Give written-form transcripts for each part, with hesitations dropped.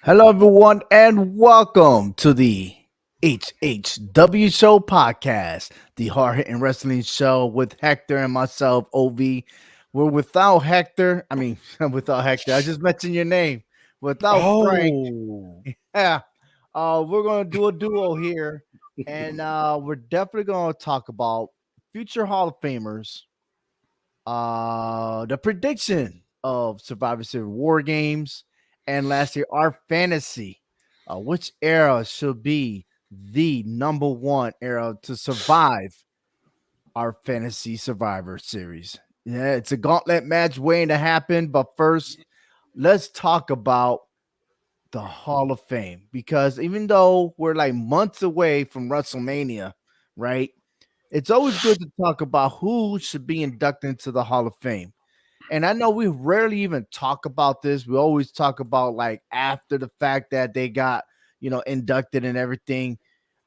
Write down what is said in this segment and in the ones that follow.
Hello, everyone, and welcome to the HHW Show podcast, the hard hitting wrestling show with Hector and myself, OV. We're without Hector. Without Hector. I just mentioned your name. Without Frank. Oh, Yeah. We're going to do a duo here, and we're definitely going to talk about future Hall of Famers, the prediction of Survivor Series War Games, and lastly, our fantasy. Which era should be the number one era to survive our fantasy Survivor Series? Yeah, it's a gauntlet match waiting to happen. But first, let's talk about the Hall of Fame because even though we're like months away from WrestleMania, right? It's always good to talk about who should be inducted into the Hall of Fame. And I know we rarely even talk about this. We always talk about like after the fact that they got, inducted and everything.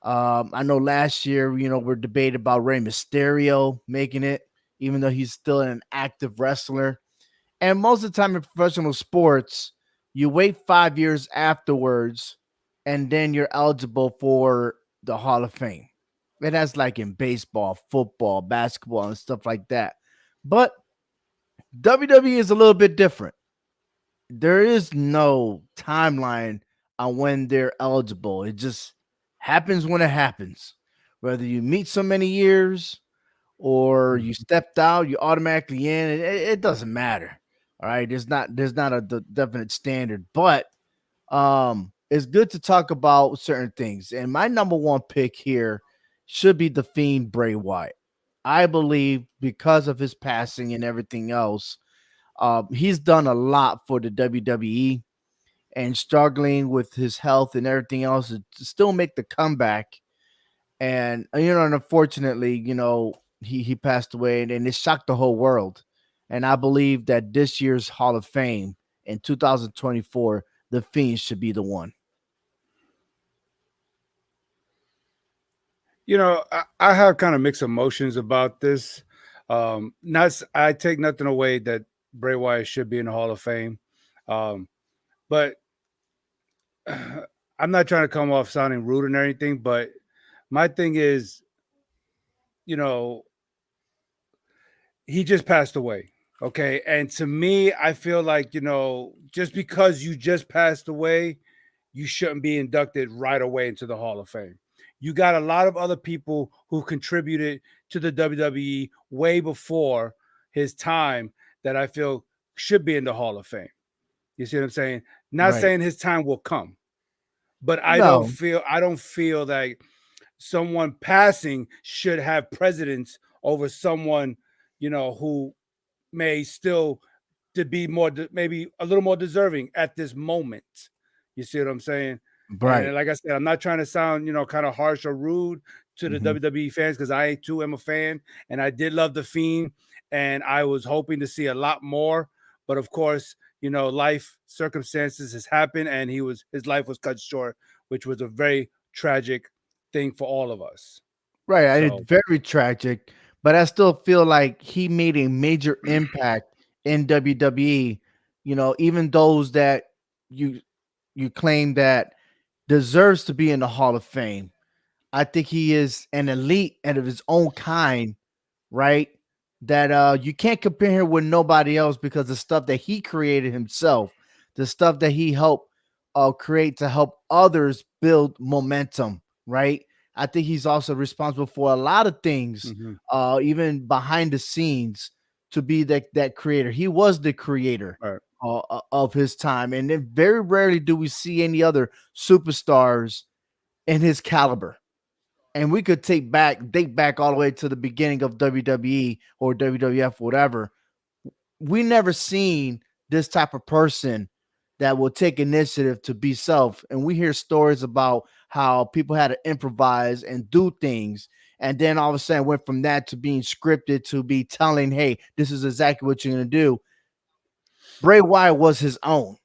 I know last year, we're debating about Rey Mysterio making it, even though he's still an active wrestler. And most of the time in professional sports, you wait 5 years afterwards, and then you're eligible for the Hall of Fame. And that's like in baseball, football, basketball, and stuff like that. But WWE is a little bit different. There is no timeline on when they're eligible. It just happens when it happens. Whether you meet so many years or you mhm. stepped out, you automatically in. It doesn't matter. All right, there's not a definite standard, but it's good to talk about certain things. And my number one pick here should be the Fiend Bray Wyatt. I believe because of his passing and everything else, he's done a lot for the WWE and struggling with his health and everything else to still make the comeback. And and unfortunately, he passed away, and it shocked the whole world. And I believe that this year's Hall of Fame in 2024, the Fiend should be the one. I have kind of mixed emotions about this. I take nothing away that Bray Wyatt should be in the Hall of Fame, but I'm not trying to come off sounding rude and anything. But my thing is, you know, he just passed away. Okay, and to me, I feel like just because you just passed away, you shouldn't be inducted right away into the Hall of Fame. You got a lot of other people who contributed to the WWE way before his time that I feel should be in the Hall of Fame. You see what I'm saying? Not Right. saying his time will come, but No. I don't feel that someone passing should have precedence over someone, who may still to be more maybe a little more deserving at this moment. You see what I'm saying? Right. And like I said, I'm not trying to sound, kind of harsh or rude to the Hmm. WWE fans because I too am a fan and I did love the Fiend and I was hoping to see a lot more. But of course, life circumstances has happened and his life was cut short, which was a very tragic thing for all of us. Right. It's So very tragic, but I still feel like he made a major impact in WWE. Even those that you you claim that deserves to be in the Hall of Fame. I think he is an elite and of his own kind, right? That you can't compare him with nobody else because the stuff that he created himself, the stuff that he helped create to help others build momentum, right? I think he's also responsible for a lot of things, mhm. even behind the scenes, to be that creator. He was the creator Right. of his time, and then very rarely do we see any other superstars in his caliber. And we could date back all the way to the beginning of WWE or WWF, whatever. We never seen this type of person that will take initiative to be self. And we hear stories about how people had to improvise and do things. And then all of a sudden went from that to being scripted to be telling, hey, this is exactly what you're going to do. Bray Wyatt was his own.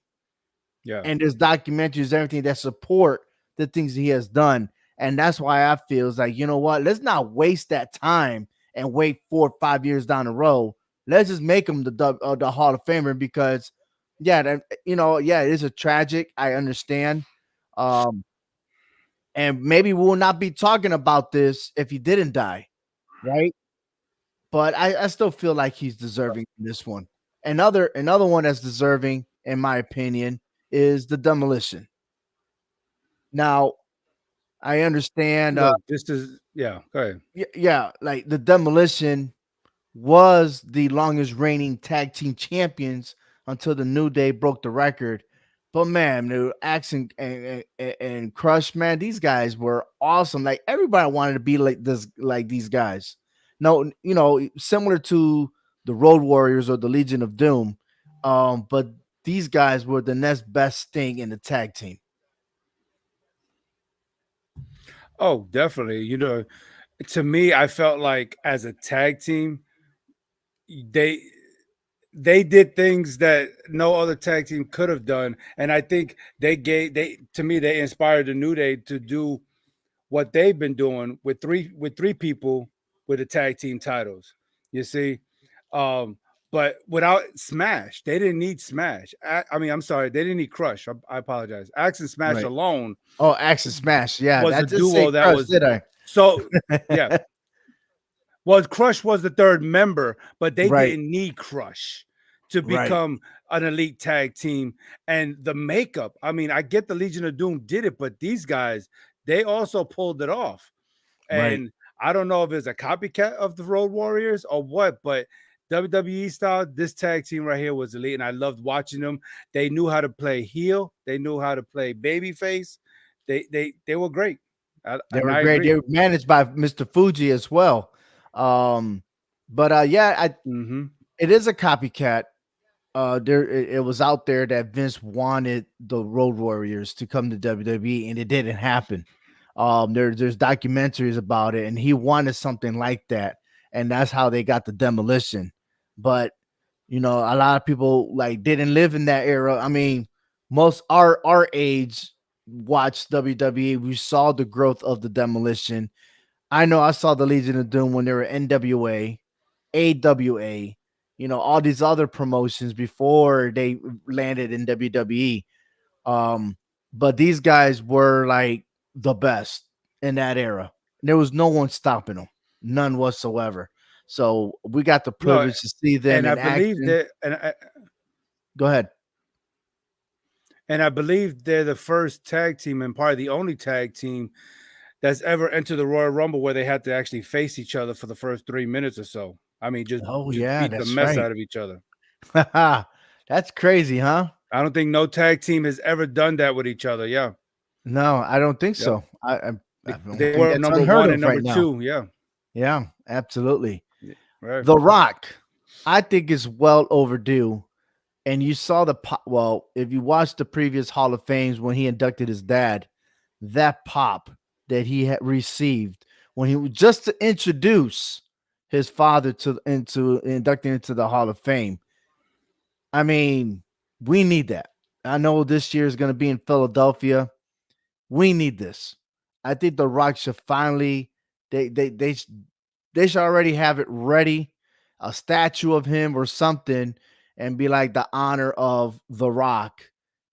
Yeah. And there's documentaries, everything that support the things he has done. And that's why I feel it's like, you know what? Let's not waste that time and wait 4 or 5 years down the road. Let's just make him the Hall of Famer because Yeah, yeah, it is a tragic. I understand. Um, and maybe we will not be talking about this if he didn't die, right? But I still feel like he's deserving in this one. Another one that's deserving, in my opinion, is the demolition. Now, I understand. Look, this is yeah. Go ahead. Yeah, like the demolition was the longest reigning tag team champions until the New Day broke the record. But man, dude, Axe and Crush, man, these guys were awesome. Like everybody wanted to be like this, like these guys. No, similar to the Road Warriors or the Legion of Doom. But these guys were the next best thing in the tag team. Oh, definitely. To me, I felt like as a tag team, they they did things that no other tag team could have done, and I think they to me they inspired the New Day to do what they've been doing with three people with the tag team titles. You see, um, but without Smash, they didn't need Smash. I mean, I'm sorry, they didn't need Crush. I apologize. Axe and Smash Right. alone Oh, Axe and Smash. Yeah, was I a did say duo that Crush, was did I? so. Yeah, well, Crush was the third member, but they Right. didn't need Crush to Right. become an elite tag team. And the makeup, I mean, I get the Legion of Doom did it, but these guys, they also pulled it off. Right. And I don't know if it's a copycat of the Road Warriors or what, but WWE style, this tag team right here was elite, and I loved watching them. They knew how to play heel, they knew how to play babyface. They were great, They and were I great. They agree. were managed by Mr. Fuji as well. Um, but yeah, Hmm. it is a copycat. It was out there that Vince wanted the Road Warriors to come to WWE, and it didn't happen. There's documentaries about it, and he wanted something like that, and that's how they got the demolition. But a lot of people like didn't live in that era. I mean, most our age watched WWE. We saw the growth of the demolition. I know I saw the Legion of Doom when they were NWA, AWA, all these other promotions before they landed in WWE. Um, but these guys were like the best in that era. There was no one stopping them, none whatsoever. So we got the No, privilege to see them and I in believe action. that, Go ahead. and I believe they're the first tag team and probably the only tag team that's ever entered the Royal Rumble where they had to actually face each other for the first 3 minutes or so. I mean, Oh just yeah, beat the that's mess right. out of each other. That's crazy, huh? I don't think no tag team has ever done that with each other. Yeah, No, I don't think yep. so. I Because don't they think were that's number unheard one and of number right now. two. Yeah, Yeah, absolutely. right. The Rock, I think is well overdue. And you saw well, if you watched the previous Hall of Fames when he inducted his dad, that pop that he had received when he was just to introduce his father to into inducting into the Hall of Fame. I mean, we need that. I know this year is going to be in Philadelphia. We need this. I think the Rock should finally they should already have it ready, a statue of him or something, and be like the honor of the Rock.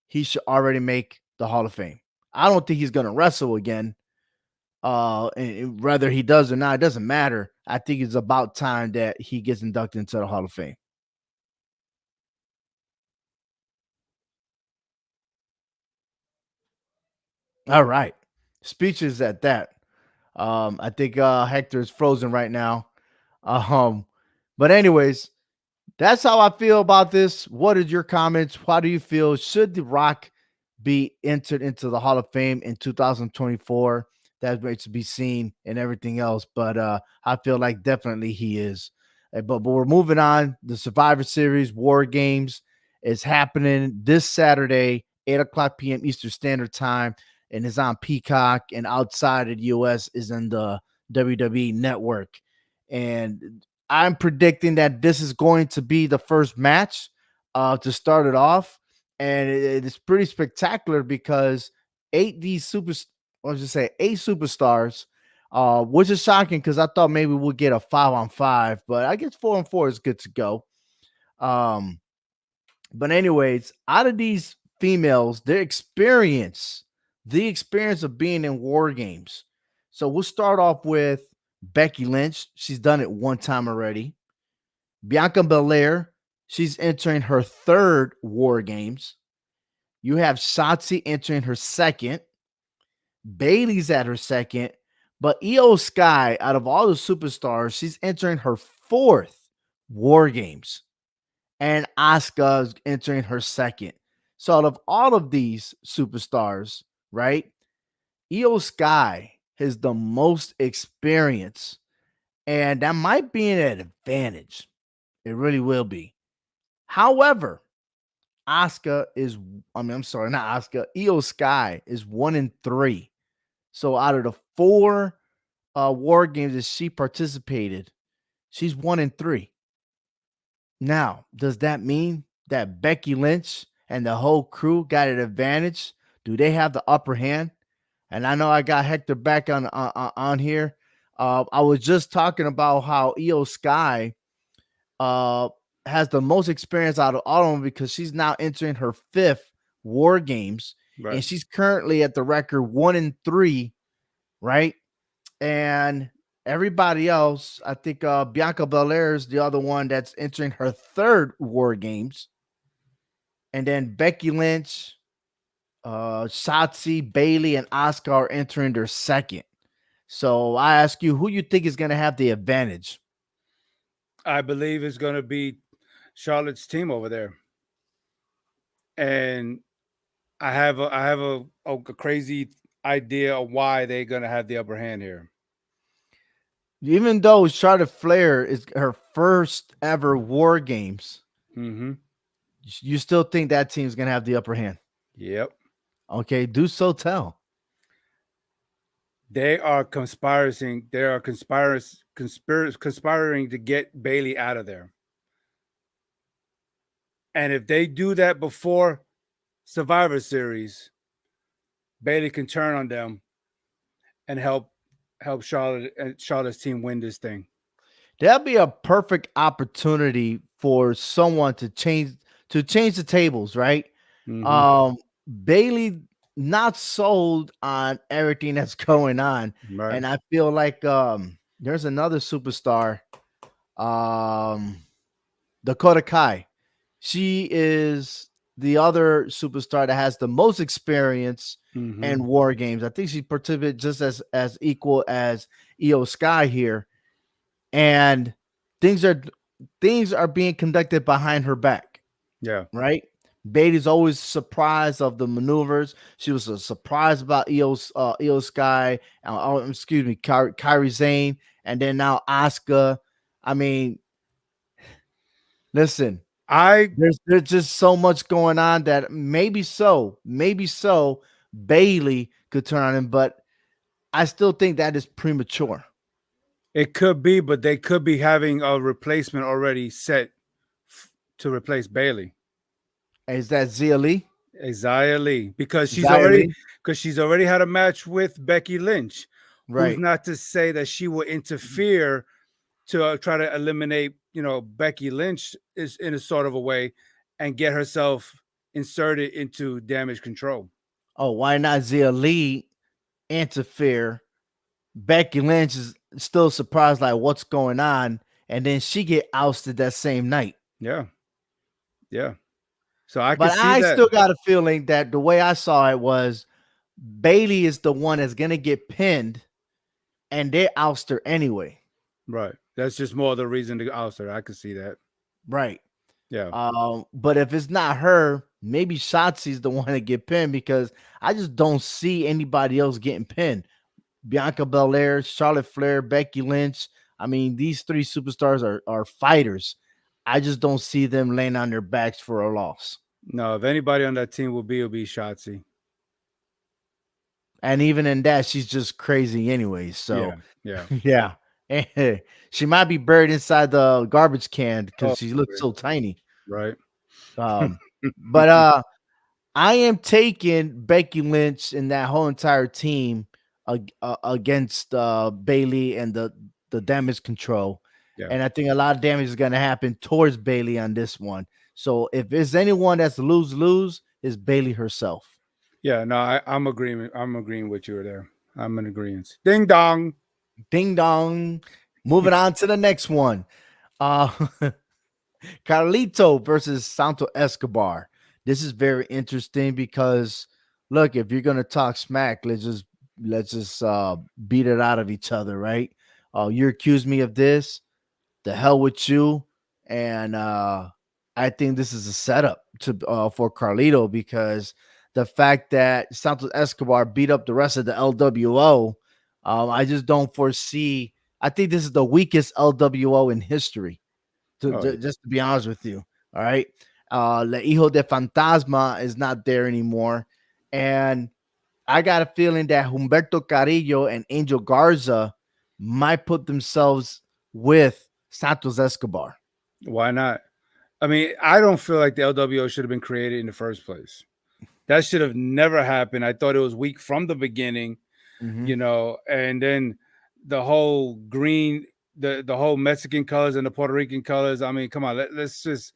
He should already make the Hall of Fame. I don't think he's gonna wrestle again. And whether he does or not, it doesn't matter. I think it's about time that he gets inducted into the Hall of Fame. All right. Speeches at that. I think Hector is frozen right now. Um, but anyways, that's how I feel about this. What is your comments? How do you feel? Should The Rock be entered into the Hall of Fame in 2024? That's great to be seen and everything else. But I feel like definitely he is. But we're moving on. The Survivor Series War Games is happening this Saturday, 8 o'clock p.m. Eastern Standard Time, and is on Peacock. And outside of the US is in the WWE Network. And I'm predicting that this is going to be the first match to start it off, and it is pretty spectacular because eight these super, what was I say, eight superstars, which is shocking because I thought maybe we'll get a 5-on-5, but I guess 4-on-4 is good to go. Um, But anyways, out of these females, the experience of being in war games. So we'll start off with Becky Lynch. She's done it one time already. Bianca Belair, she's entering her third war games. You have Shotzi entering her second. Bailey's at her second. But Io Sky, out of all the superstars, she's entering her fourth war games. And Asuka is entering her second. So out of all of these superstars, right, Io Sky has the most experience, and that might be an advantage. It really will be. However, Asuka is, I'm sorry, not Asuka. Io Sky is 1-3. So out of the four war games that she participated, she's 1-3. Now, does that mean that Becky Lynch and the whole crew got an advantage? Do they have the upper hand? And I know I got Hector back on here. I was just talking about how Io Sky uh, has the most experience out of all of them because she's now entering her fifth war games, Right. and she's currently at the record 1-3, right? And everybody else, I think Bianca Belair is the other one that's entering her third war games. And then Becky Lynch, Shotzi, Bailey, and Asuka are entering their second. So I ask you, who you think is going to have the advantage? I believe it's going to be Charlotte's team over there, and I have a crazy idea of why they're going to have the upper hand here. Even though Charlotte Flair is her first ever war games, Mm-hmm. you still think that team's going to have the upper hand? Yep. Okay, do so tell. They are conspiring. They are conspiring to get Bailey out of there. And if they do that before Survivor Series, Bailey can turn on them and help Charlotte and Charlotte's team win this thing. That'd be a perfect opportunity for someone to change the tables, right? Mm-hmm. Um, Bailey not sold on everything that's going on, Right. and I feel like there's another superstar, um, Dakota Kai. She is the other superstar that has the most experience Mm-hmm. in war games. I think she participated just as equal as Io Sky here, and things are things are being conducted behind her back, Yeah. right? Bailey's always surprised of the maneuvers. She was surprised about Io Sky, excuse me, Kyrie Zane, and then now Asuka. I mean, listen, I there's just so much going on that maybe so Bailey could turn on him, but I still think that is premature. It could be, but they could be having a replacement already set to replace Bailey. Is that Zia Lee? Isaiah Lee, Zia Lee, because she's already had a match with Becky Lynch. Who's right? not to say that she will interfere to try to eliminate, Becky Lynch is in a sort of a way and get herself inserted into damage control. Oh, why not Zia Lee interfere? Becky Lynch is still surprised, like what's going on, and then she get ousted that same night. Yeah, yeah. So I can But see I that. still got a feeling that the way I saw it was Bailey is the one that's gonna get pinned, and they oust her anyway. Right. That's just more the reason to oust her. I can see that. Right. Yeah. But if it's not her, maybe Shotzi's the one to get pinned because I just don't see anybody else getting pinned. Bianca Belair, Charlotte Flair, Becky Lynch. I mean, these three superstars are fighters. I just don't see them laying on their backs for a loss. No, if anybody on that team will be Shotzi. And even in that, she's just crazy anyways. Yeah. So Yeah. yeah. She might be buried inside the garbage can because Oh, she looks so tiny. right. Um, but I am taking Becky Lynch and that whole entire team against Bailey and the damage control. Yeah. And I think a lot of damage is going to happen towards Bailey on this one. So if there's anyone that's lose lose, it's Bailey herself. Yeah, no, I'm agreeing with you there. I'm in agreement. Ding dong. Ding dong. Moving on to the next one. Uh Carlito versus Santo Escobar. This is very interesting because look, if you're gonna talk smack, let's just beat it out of each other, right? You accuse me of this, the hell with you. And I think this is a setup to for Carlito because the fact that Santos Escobar beat up the rest of the LWO, I just don't foresee. I think this is the weakest LWO in history. Oh, Just to be honest with you, all right. Le Hijo de Fantasma is not there anymore, and I got a feeling that Humberto Carrillo and Angel Garza might put themselves with Santos Escobar. why not? I mean, I don't feel like the LWO should have been created in the first place. That should have never happened. I thought it was weak from the beginning, Hmm. and then the whole green, the whole Mexican colors and the Puerto Rican colors. I mean, come on, let's just.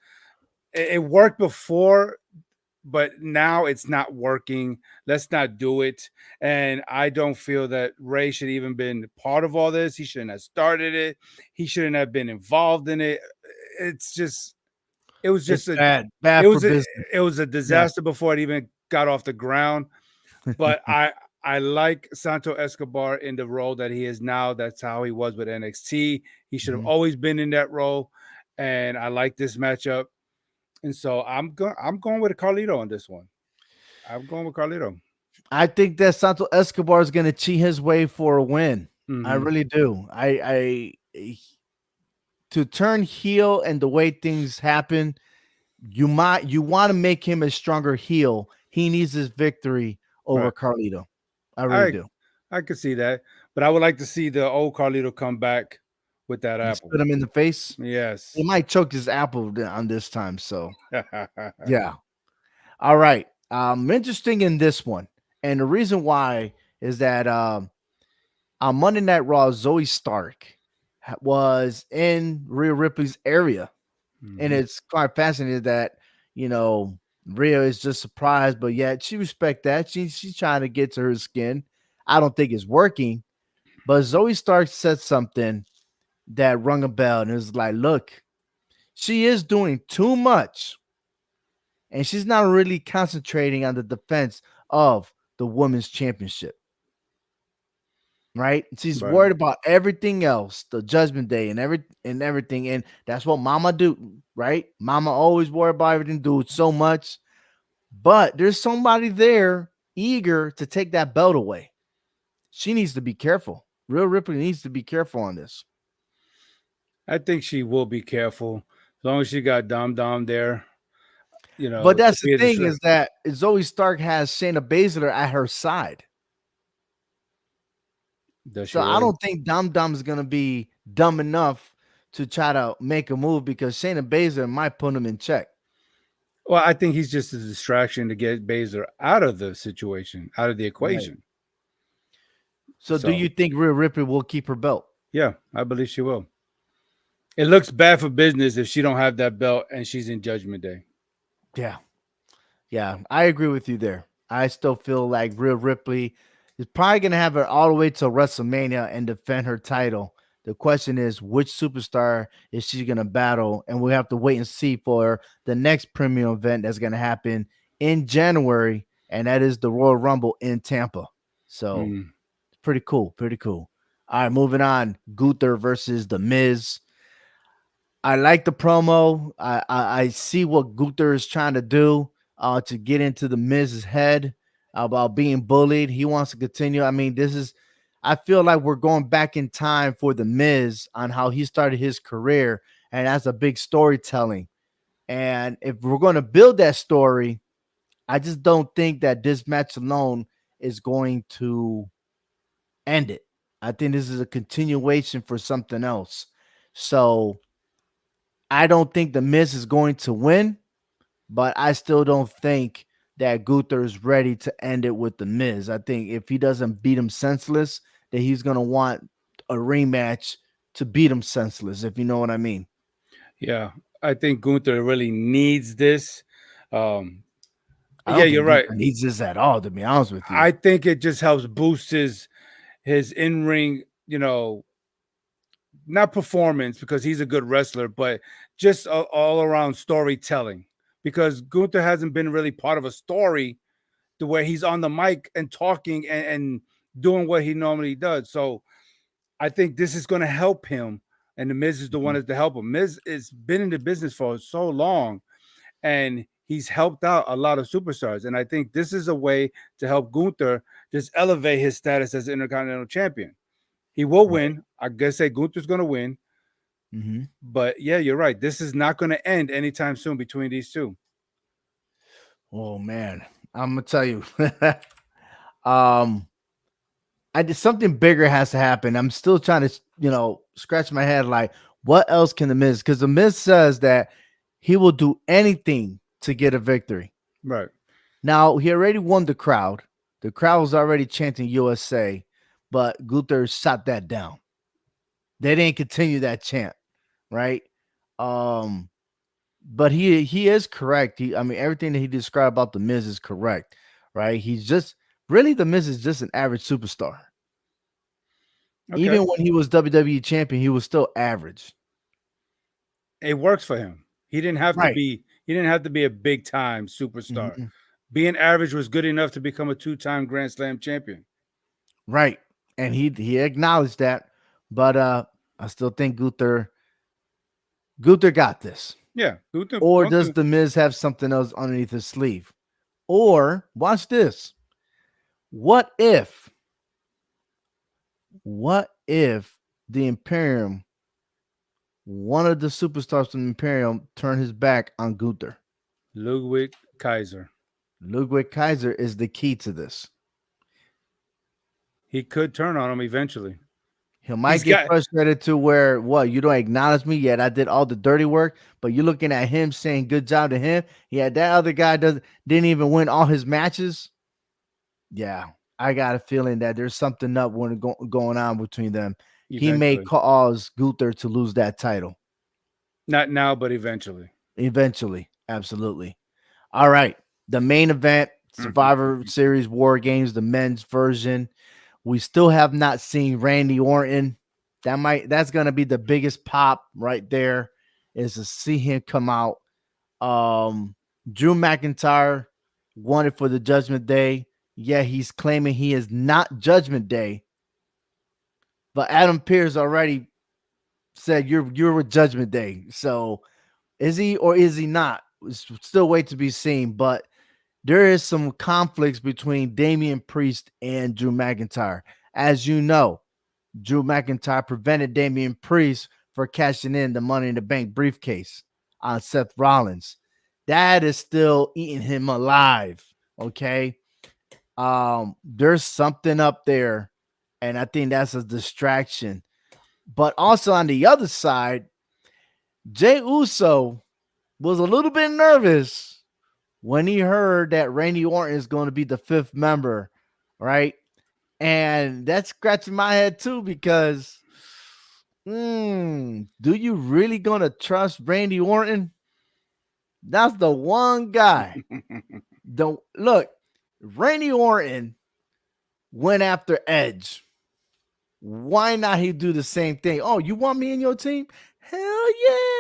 It worked before, but now it's not working. Let's not do it. And I don't feel that Ray should even been part of all this. He shouldn't have started it. He shouldn't have been involved in it. It's just it was It's just a bad, it bad for was a business. it was a Yeah. disaster before it even got off the ground. But I like Santo Escobar in the role that he is now. That's how he was with NXT. He should have Mhm. always been in that role. And I like this matchup. And so I'm going with Carlito on this one. I'm going with Carlito. I think that Santos Escobar is going to cheat his way for a win. I Hmm. really do. To turn heel and the way things happen, you want to make him a stronger heel. He needs his victory over Right. Carlito. I really I do. I could see that, but I would like to see the old Carlito come back with that You apple. spit him in the face. He Yes. might choke his apple on this time. So yeah. All right. Interesting in this one, and the reason why is that on Monday Night Raw, Zoe Stark was in Rhea Ripley's area, and Hmm. it's quite fascinating that you know Rhea is just surprised, but yet she respect that. She's trying to get to her skin. I don't think it's working, but Zoe Stark said something that rung a bell, and it was like, look, she is doing too much, and she's not really concentrating on the defense of the women's championship. Right? She's Right. worried about everything else, the judgment day and everything. And that's what mama do, right? Mama always worry about everything, do it so much. But there's somebody there eager to take that belt away. She needs to be careful. Real Ripley needs to be careful on this. I think she will be careful as long as she got Dom Dom there. But To that's the be a thing distract. is that Zoe Stark has Shayna Baszler at her side. Does So she I really? don't think Dum Dum is gonna be dumb enough to try to make a move because Shayna Baszler might put him in check. Well, I think he's just a distraction to get Baszler out of the situation, out of the Right. equation. So do So you think Rhea Ripley will keep her belt? yeah, I believe she will. It looks bad for business if she don't have that belt and she's in Judgment Day. Yeah. Yeah. I agree with you there. I still feel like Rhea Ripley is probably gonna have her all the way to WrestleMania and defend her title. The question is which superstar is she gonna battle? And we have to wait and see for the next premium event that's gonna happen in January, and that is the Royal Rumble in Tampa. So Mm. pretty cool, pretty cool. All right, moving on. Gunther versus The Miz. I like the promo. I see what Gunther is trying to do to get into the Miz's head about being bullied. He wants to continue. I mean, this is. I feel like we're going back in time for the Miz on how he started his career, and that's a big storytelling. And if we're going to build that story, I just don't think that this match alone is going to end it. I think this is a continuation for something else. So I don't think the Miz is going to win, but I still don't think that Gunther is ready to end it with the Miz. I think if he doesn't beat him senseless, that he's gonna want a rematch to beat him senseless, if you know what I mean. Yeah. I think Gunther really needs this. Um, I yeah, don't you're think right. Gunther needs this at all, to be honest with you. I think it just helps boost his in ring, not performance because he's a good wrestler, but just all around storytelling. Because Gunther hasn't been really part of a story to where he's on the mic and talking and doing what he normally does. So I think this is going to help him, and the Miz is the one Mhm. that's to help him. Miz has been in the business for so long, and he's helped out a lot of superstars. And I think this is a way to help Gunther just elevate his status as Intercontinental Champion. He will Right. win. I guess say Gunther's going to win. Hmm. But yeah, you're right. This is not going to end anytime soon between these two. Oh man, I'm gonna tell you. um, I did something bigger has to happen. I'm still trying to, scratch my head like, what else can the Miz? Because the Miz says that he will do anything to get a victory. Right. Now he already won the crowd. The crowd was already chanting USA, but Gunther shot that down. They didn't continue that chant, right? Um, but he is correct. I mean, everything that he described about the Miz is correct, right? He's just really the Miz is just an average superstar. Okay. Even when he was WWE champion, he was still average. It works for him. He didn't have to Right. be he didn't have to be a big time superstar. Mhm. Being average was good enough to become a two-time Grand Slam champion. Right. And he acknowledged that, but I still think Gunther got this. Yeah. Or does the Miz have something else underneath his sleeve? Or watch this. What if what if the Imperium, one of the superstars from the Imperium, turned his back on Gunther? Ludwig Kaiser. Ludwig Kaiser is the key to this. He could turn on him eventually. He might He's get got frustrated to where, what, you don't acknowledge me yet. I did all the dirty work, but you're looking at him saying good job to him. Yeah, that other guy didn't even win all his matches. Yeah, I got a feeling that there's something up when going on between them. He may eventually. cause Gunther to lose that title Not now, but eventually. eventually. Absolutely. All right. The main event, Survivor Series War Games, the men's version. We still have not seen Randy Orton. That's gonna be the biggest pop right there, is to see him come out. Um, Drew McIntyre won it for the Judgment Day. Yeah, he's claiming he is not Judgment Day, but Adam Pearce already said you're a Judgment Day. So is he or is he not? It's still wait to be seen. But there is some conflicts between Damian Priest and Drew McIntyre. As you know, Drew McIntyre prevented Damian Priest for cashing in the Money in the Bank briefcase on Seth Rollins. That is still eating him alive. Okay. There's something up there, and I think that's a distraction. But also on the other side, Jay Uso was a little bit nervous when he heard that Randy Orton is going to be the fifth member, right? And that's scratching my head too because, do you really gonna trust Randy Orton? That's the one guy. Don't look. Randy Orton went after Edge. Why not he do the same thing? Oh, you want me in your team? Hell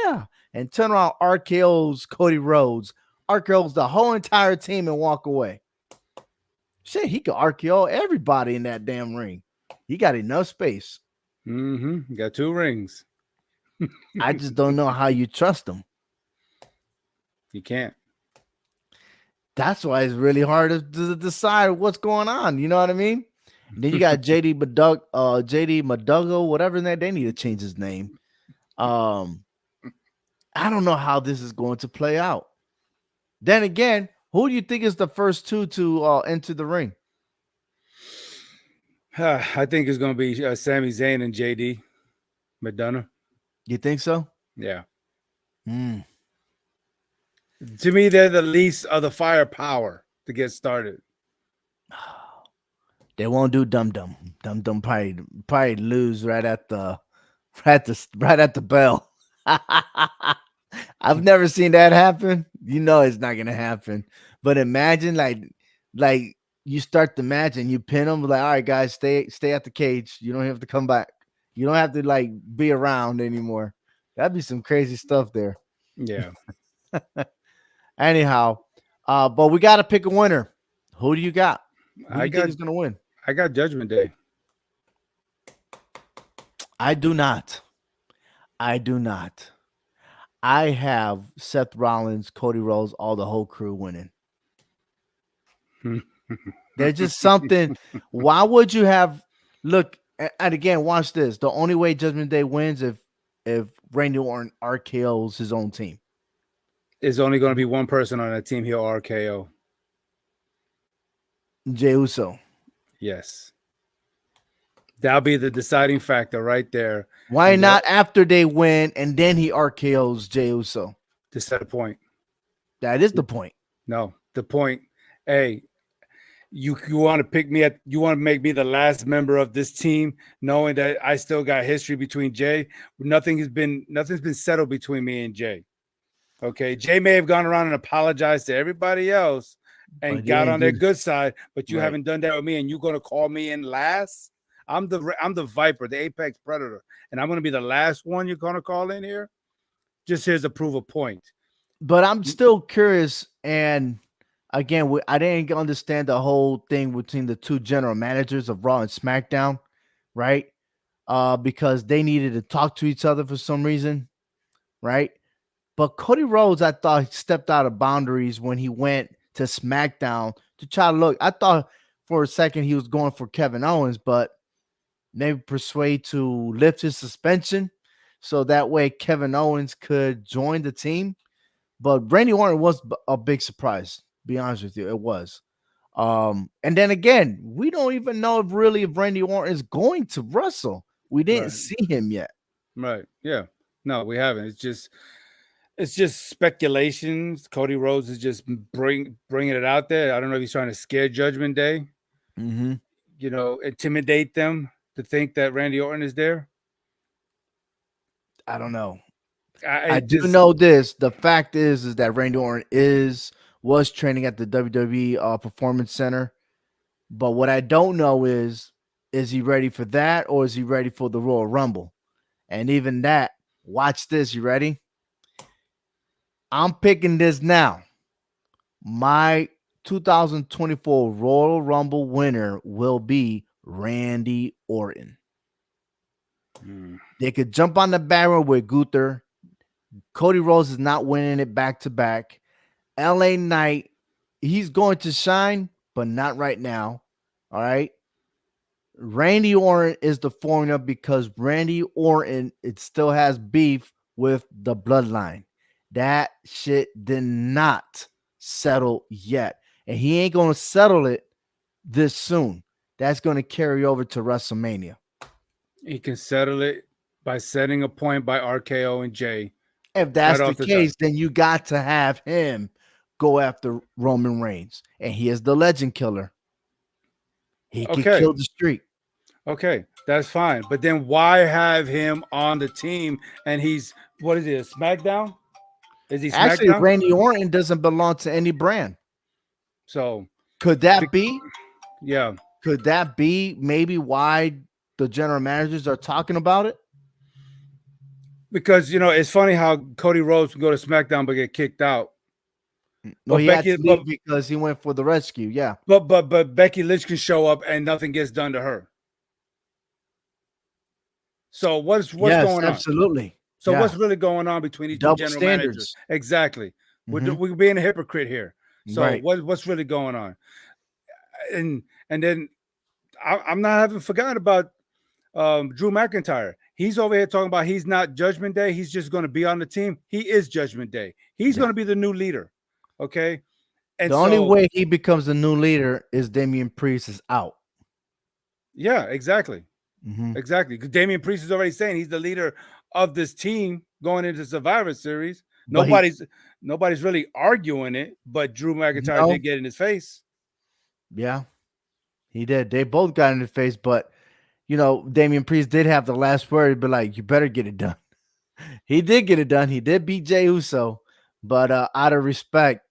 yeah! And turn around RKO's Cody Rhodes, RKO's the whole entire team and walk away. Shit, he could RKO everybody in that damn ring. He got enough space. Got two rings. I just don't know how you trust him. You can't. That's why it's really hard to decide what's going on. You know what I mean? And then you got JD Madugo, whatever that they need to change his name. Um, I don't know how this is going to play out. Then again, who do you think is the first two to enter the ring? I think it's going to be Sami Zayn and JD Madonna. You think so? Yeah. Mm. To me, they're the least of the firepower to get started. They won't do Dum Dum. Dum Dum probably lose right at the bell. I've never seen that happen. You know it's not gonna happen. But imagine like you start the match and you pin them like, all right, guys, stay at the cage. You don't have to come back. You don't have to like be around anymore. That'd be some crazy stuff there. Yeah, Anyhow, but we gotta pick a winner. Who do you got? Who do I you think got is gonna win? I got Judgment Day. I do not. I do not. I have Seth Rollins, Cody Rhodes, all the whole crew winning. There's just something. Why would you have look and again, watch this. The only way Judgment Day wins if Randy Orton RKO's his own team. There's only going to be one person on that team he'll RKO. Jey Uso. Yes, that'll be the deciding factor right there, Why and not after they win and then he RKO's Jey Uso? to set a point. That is the point. No, the point. Hey, you want to pick me at? You want to make me the last member of this team, knowing that I still got history between Jay. Nothing's been settled between me and Jay. Okay, Jay may have gone around and apologized to everybody else and But he got ain't on their do good side, but you right. haven't done that with me, and you're gonna call me in last. I'm the Viper, the apex predator, and I'm gonna be the last one you're gonna call in here. Just here's a prove a point. But I'm still curious. And again, I didn't understand the whole thing between the two general managers of Raw and SmackDown, right? Because they needed to talk to each other for some reason, right? But Cody Rhodes, I thought he stepped out of boundaries when he went to SmackDown to try to look. I thought for a second he was going for Kevin Owens, but maybe persuade to lift his suspension so that way Kevin Owens could join the team. But Randy Orton was a big surprise. Be honest with you, it was. And then again, we don't even know if Randy Orton is going to wrestle. We didn't Right, see him yet. right, yeah. No, we haven't. It's just speculations. Cody Rhodes is just bringing it out there. I don't know if he's trying to scare Judgment Day, Mm-hmm. intimidate them to think that Randy Orton is there. I don't know. I I it do just know this. The fact is that Randy Orton was training at the WWE Performance Center. But what I don't know is he ready for that or is he ready for the Royal Rumble? And even that, watch this. You ready? I'm picking this now. My 2024 Royal Rumble winner will be Randy Orton. mm, They could jump on the barrel with Gunther. Cody Rhodes is not winning it back to back. LA Knight, he's going to shine, but not right now. All right. Randy Orton is the formula because Randy Orton it still has beef with the bloodline. That shit did not settle yet. And he ain't going to settle it this soon. That's going to carry over to WrestleMania. he can settle it by setting a point by RKO and Jay If right that's the off the top. case, then you got to have him go after Roman Reigns. And he is the legend killer. He could Okay, kill the streak. okay, that's fine. But then why have him on the team? And he's what is it? SmackDown? Is he Actually, SmackDown? Randy Orton doesn't belong to any brand. So Could that be? yeah, Could that be maybe why the general managers are talking about it? because it's funny how Cody Rhodes can go to SmackDown but get kicked out. No, But he had Becky, to but leave because he went for the rescue. Yeah. but Becky Lynch can show up and nothing gets done to her. So what's Yes, going on? absolutely. So what's Yeah. really going on between these two Double general managers? standards. Exactly. We're Hmm. we're being a hypocrite here. So Right. what's really going on? And then I'm not having forgotten about Drew McIntyre. He's over here talking about he's not Judgment Day. He's just going to be on the team. He is Judgment Day. He's going Yeah. to be the new leader. Okay. And The only so, way he becomes the new leader is Damian Priest is out. yeah, exactly. Hmm. Exactly. Because Damian Priest is already saying he's the leader of this team going into Survivor Series. But he, Nobody's really arguing it, but Drew McIntyre no, did get in his face. yeah, he did. They both got in the face, but Damian Priest did have the last word, but like, you better get it done. He did get it done. He did beat Jey Uso, but out of respect,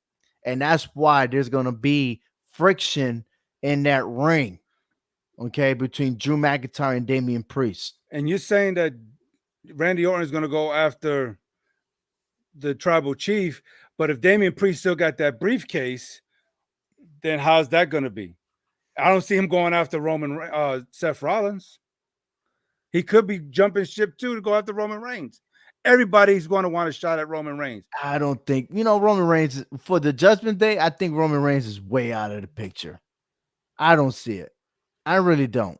and that's why there's gonna be friction in that ring, okay, between Drew McIntyre and Damian Priest. And you're saying that Randy Orton is going to go after the tribal chief, but if Damian Priest still got that briefcase, then how's that going to be? I don't see him going after Seth Rollins. He could be jumping ship too to go after Roman Reigns. Everybody's going to want a shot at Roman Reigns. I don't think Roman Reigns for the Judgment Day. I think Roman Reigns is way out of the picture. I don't see it. I really don't.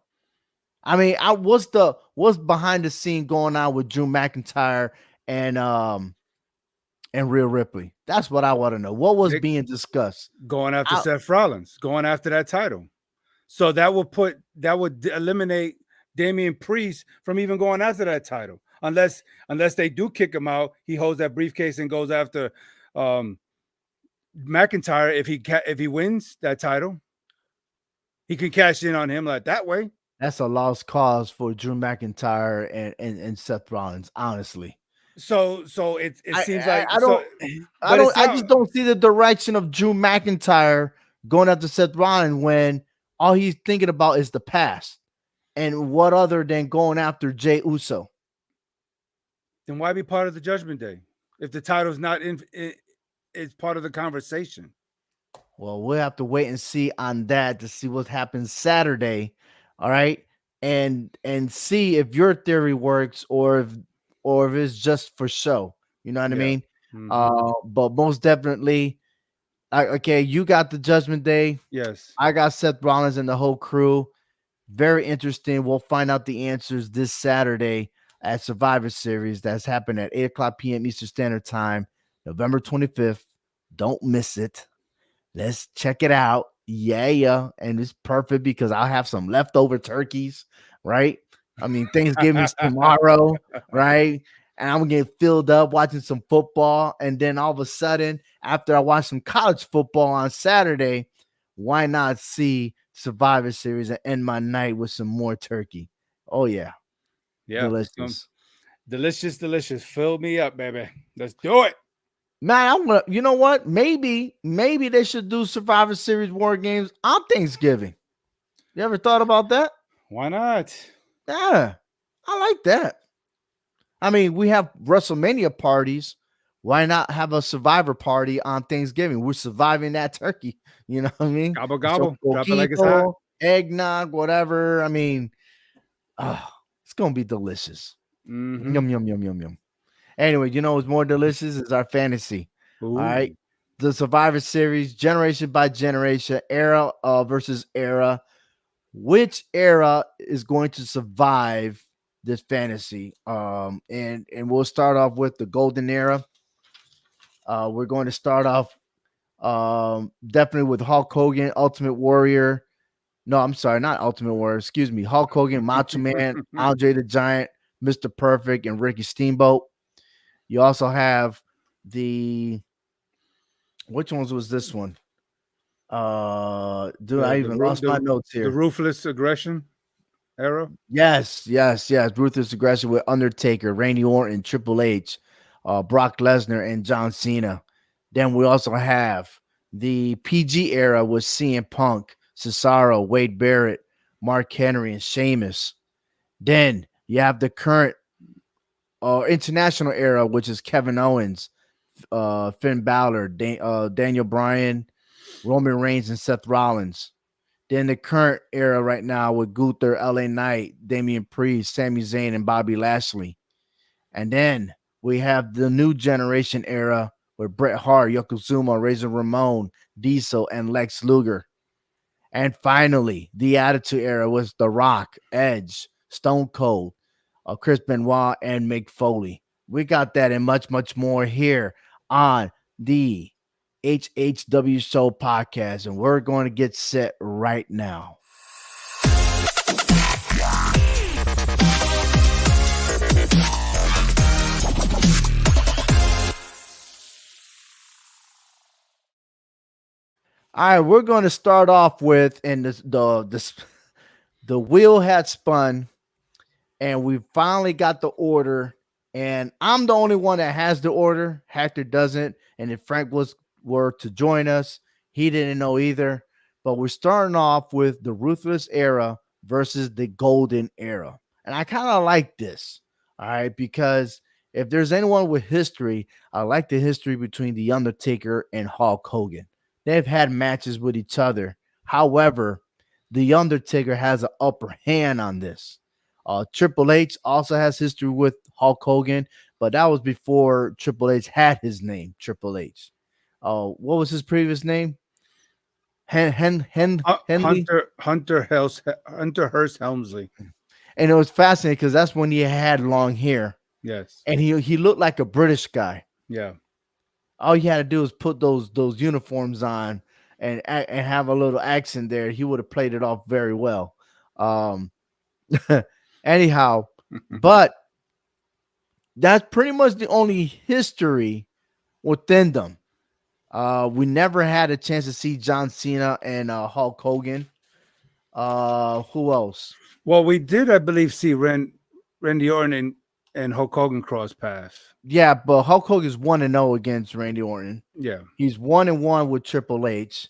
I mean, what's behind the scene going on with Drew McIntyre and Rhea Ripley? That's what I want to know. What was They being discussed? going after I, Seth Rollins, going after that title. So that would eliminate Damian Priest from even going after that title, unless they do kick him out. He holds that briefcase and goes after um, McIntyre. If he wins that title, he can cash in on him like that way. that's a lost cause for Drew McIntyre and Seth Rollins. Honestly, So it I seems I, like I so, don't but it's I not. just don't see the direction of Drew McIntyre going after Seth Rollins when all he's thinking about is the past. And what other than going after Jey Uso? Then why be part of the Judgment Day if the title's not it's part of the conversation? Well, we'll have to wait and see on that to see what happens Saturday. All right. And see if your theory works or if it's just for show. You know what I Yeah. mean? Mm-hmm. But most definitely, okay, you got the Judgment Day. Yes. I got Seth Rollins and the whole crew. Very interesting. We'll find out the answers this Saturday at Survivor Series. That's happening at 8 o'clock p.m. Eastern Standard Time, November 25th. Don't miss it. Let's check it out. Yeah, yeah. And it's perfect because I'll have some leftover turkeys, right? I mean, Thanksgiving's tomorrow, right? And I'm gonna get filled up watching some football. And then all of a sudden, after I watch some college football on Saturday, why not see Survivor Series and end my night with some more turkey? Oh, yeah. Yeah. Delicious. Delicious, delicious. Fill me up, baby. Let's do it. Man, I'm gonna, you know what? Maybe they should do Survivor Series War Games on Thanksgiving. You ever thought about that? Why not? Yeah, I like that. I mean, we have WrestleMania parties. Why not have a Survivor party on Thanksgiving? We're surviving that turkey. You know what I mean? Gobble So gobble. Drop it like it's hot. coquito, eggnog, whatever. I mean, oh, it's gonna be delicious. Mm-hmm. Yum yum yum yum yum. Anyway, you know what's more delicious is our fantasy. All right. Ooh. The Survivor Series, generation by generation, era versus era. Which era is going to survive this fantasy? And we'll start off with the golden era. We're going to start off definitely with Hulk Hogan, Ultimate Warrior. No, I'm sorry, not Ultimate Warrior. Excuse me, Hulk Hogan, Macho Man, Andre the Giant, Mr. Perfect, and Ricky Steamboat. You also have the which ones was this one? Dude, I even lost my notes the here. ruthless aggression era. Yes, yes, yes. Ruthless aggression with Undertaker, Randy Orton, Triple H, Brock Lesnar, and John Cena. Then we also have the PG era with CM Punk, Cesaro, Wade Barrett, Mark Henry, and Sheamus. Then you have the current international era, which is Kevin Owens, Finn Balor, Daniel Bryan, Roman Reigns, and Seth Rollins. Then the current era right now with Gunther, LA Knight, Damian Priest, Sami Zayn, and Bobby Lashley. And then we have the new generation era with Bret Hart, Yokozuna, Razor Ramon, Diesel, and Lex Luger. And finally, the Attitude Era was The Rock, Edge, Stone Cold, Chris Benoit, and Mick Foley. We got that and much, much more here on the HHW Show podcast, and we're going to get set right now. All right, we're going to start off with, and the wheel had spun, and we finally got the order And I'm the only one that has the order. Hector doesn't. And if Frank was were to join us, he didn't know either. But we're starting off with the Ruthless Era versus the Golden Era. And I kind of like this. All right. Because if there's anyone with history, I like the history between The Undertaker and Hulk Hogan. They've had matches with each other. However, The Undertaker has an upper hand on this. Triple H also has history with Hulk Hogan, but that was before Triple H had his name, Triple H. What was his previous name? Henley. Hunter Hearst Helmsley. And it was fascinating because that's when he had long hair, Yes. and he looked like a British guy. Yeah. All he had to do was put those uniforms on and have a little accent there. He would have played it off very well. Um, anyhow, but that's pretty much the only history within them. We never had a chance to see John Cena and Hulk Hogan. Who else? Well, we did, I believe, see Randy Orton and Hulk Hogan cross paths. Yeah, but Hulk Hogan's 1-0 against Randy Orton. Yeah. He's 1-1 with Triple H.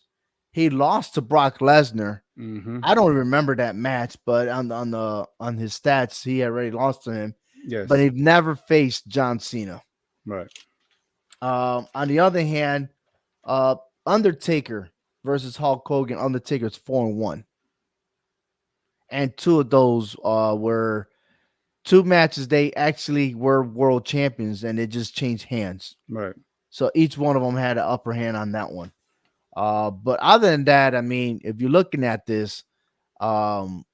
He lost to Brock Lesnar. Mm-hmm. I don't remember that match, but on his stats, he already lost to him. Yes. But he never faced John Cena. Right. On the other hand, Undertaker versus Hulk Hogan. Undertaker's 4-1, and two of those were two matches. They actually were world champions, and it just changed hands. Right. So each one of them had an upper hand on that one. But other than that, I mean, if you're looking at this, um,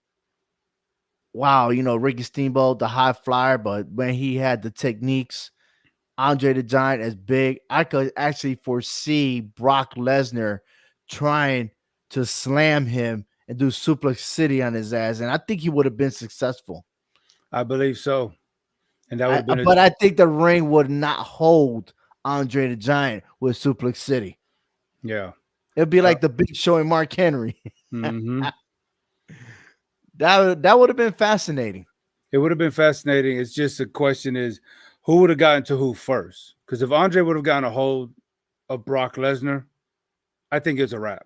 wow, Ricky Steamboat, the high flyer, but when he had the techniques, Andre the Giant as big, I could actually foresee Brock Lesnar trying to slam him and do suplex city on his ass, and I think he would have been successful. I believe so. And that would have been But I think the ring would not hold Andre the Giant with suplex city. yeah. It'd be like the Big Show and Mark Henry. Mm-hmm. That would have been fascinating. It would have been fascinating. It's just the question is who would have gotten to who first? Because if Andre would have gotten a hold of Brock Lesnar, I think it's a wrap.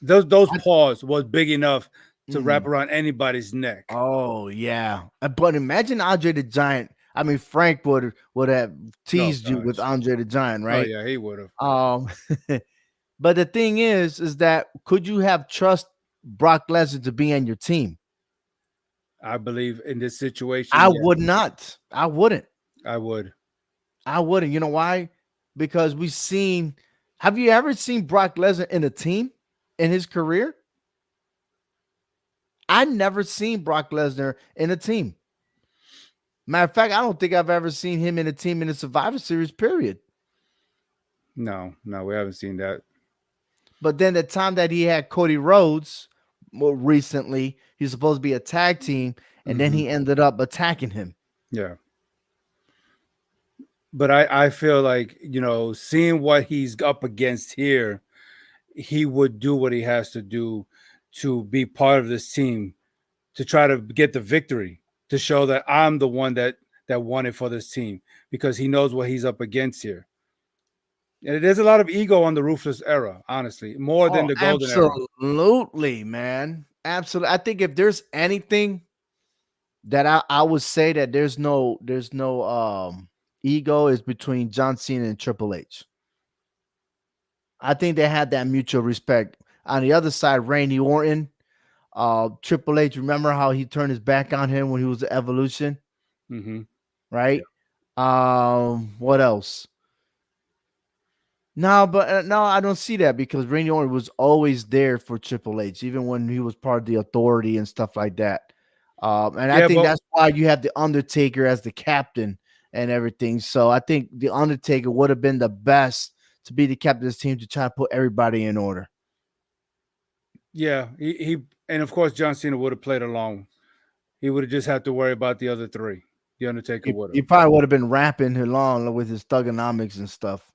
Those paws was big enough to wrap around anybody's neck. Oh yeah, but imagine Andre the Giant. I mean, Frank would have teased you with Andre the Giant, Oh right? yeah, he would have. But the thing is that could you have trust Brock Lesnar to be on your team? I believe in this situation, I yes, would not. I wouldn't. I would. I wouldn't. You know why? Because we've seen. Have you ever seen Brock Lesnar in a team in his career? I never seen Brock Lesnar in a team. Matter of fact, I don't think I've ever seen him in a team in the Survivor Series, period. No, we haven't seen that. But then the time that he had Cody Rhodes more recently, he's supposed to be a tag team, and then he ended up attacking him. Yeah. But I feel like, seeing what he's up against here, he would do what he has to do to be part of this team, to try to get the victory, to show that I'm the one that won it for this team, because he knows what he's up against here. And there's a lot of ego on the Ruthless Era, honestly, more than the Golden Era. Absolutely, man. Absolutely. I think if there's anything that I would say that there's no ego is between John Cena and Triple H. I think they had that mutual respect. On the other side, Randy Orton, Triple H. Remember how he turned his back on him when he was the Evolution, Mm-hmm. right? What else? No, but no, I don't see that because Randy Orton was always there for Triple H, even when he was part of the Authority and stuff like that. And I think that's why you have the Undertaker as the captain and everything. So I think the Undertaker would have been the best to be the captain of this team to try to put everybody in order. Yeah, he and of course John Cena would have played along. He would have just had to worry about the other three. The Undertaker would have. He probably would have been rapping along with his thugonomics and stuff.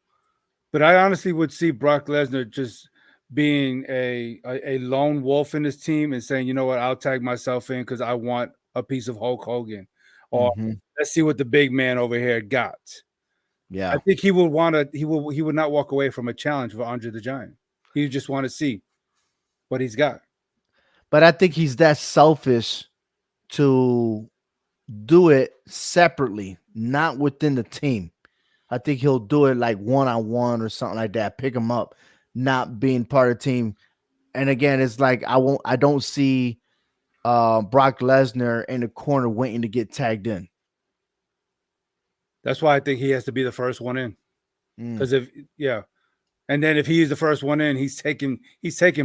But I honestly would see Brock Lesnar just being a lone wolf in his team and saying, you know what, I'll tag myself in because I want a piece of Hulk Hogan. or Mhm. let's see what the big man over here got. I Yeah. think he would want to. He would not walk away from a challenge for Andre the Giant. He would just want to see what he's got. But I think he's that selfish to do it separately, not within the team. I think he'll do it like one on one or something like that. Pick him up, not being part of the team. And again, it's like I don't see Brock Lesnar in the corner waiting to get tagged in. That's why I think he has to be the first one in. Mm. Because if yeah, and then if he's the first one in, he's taking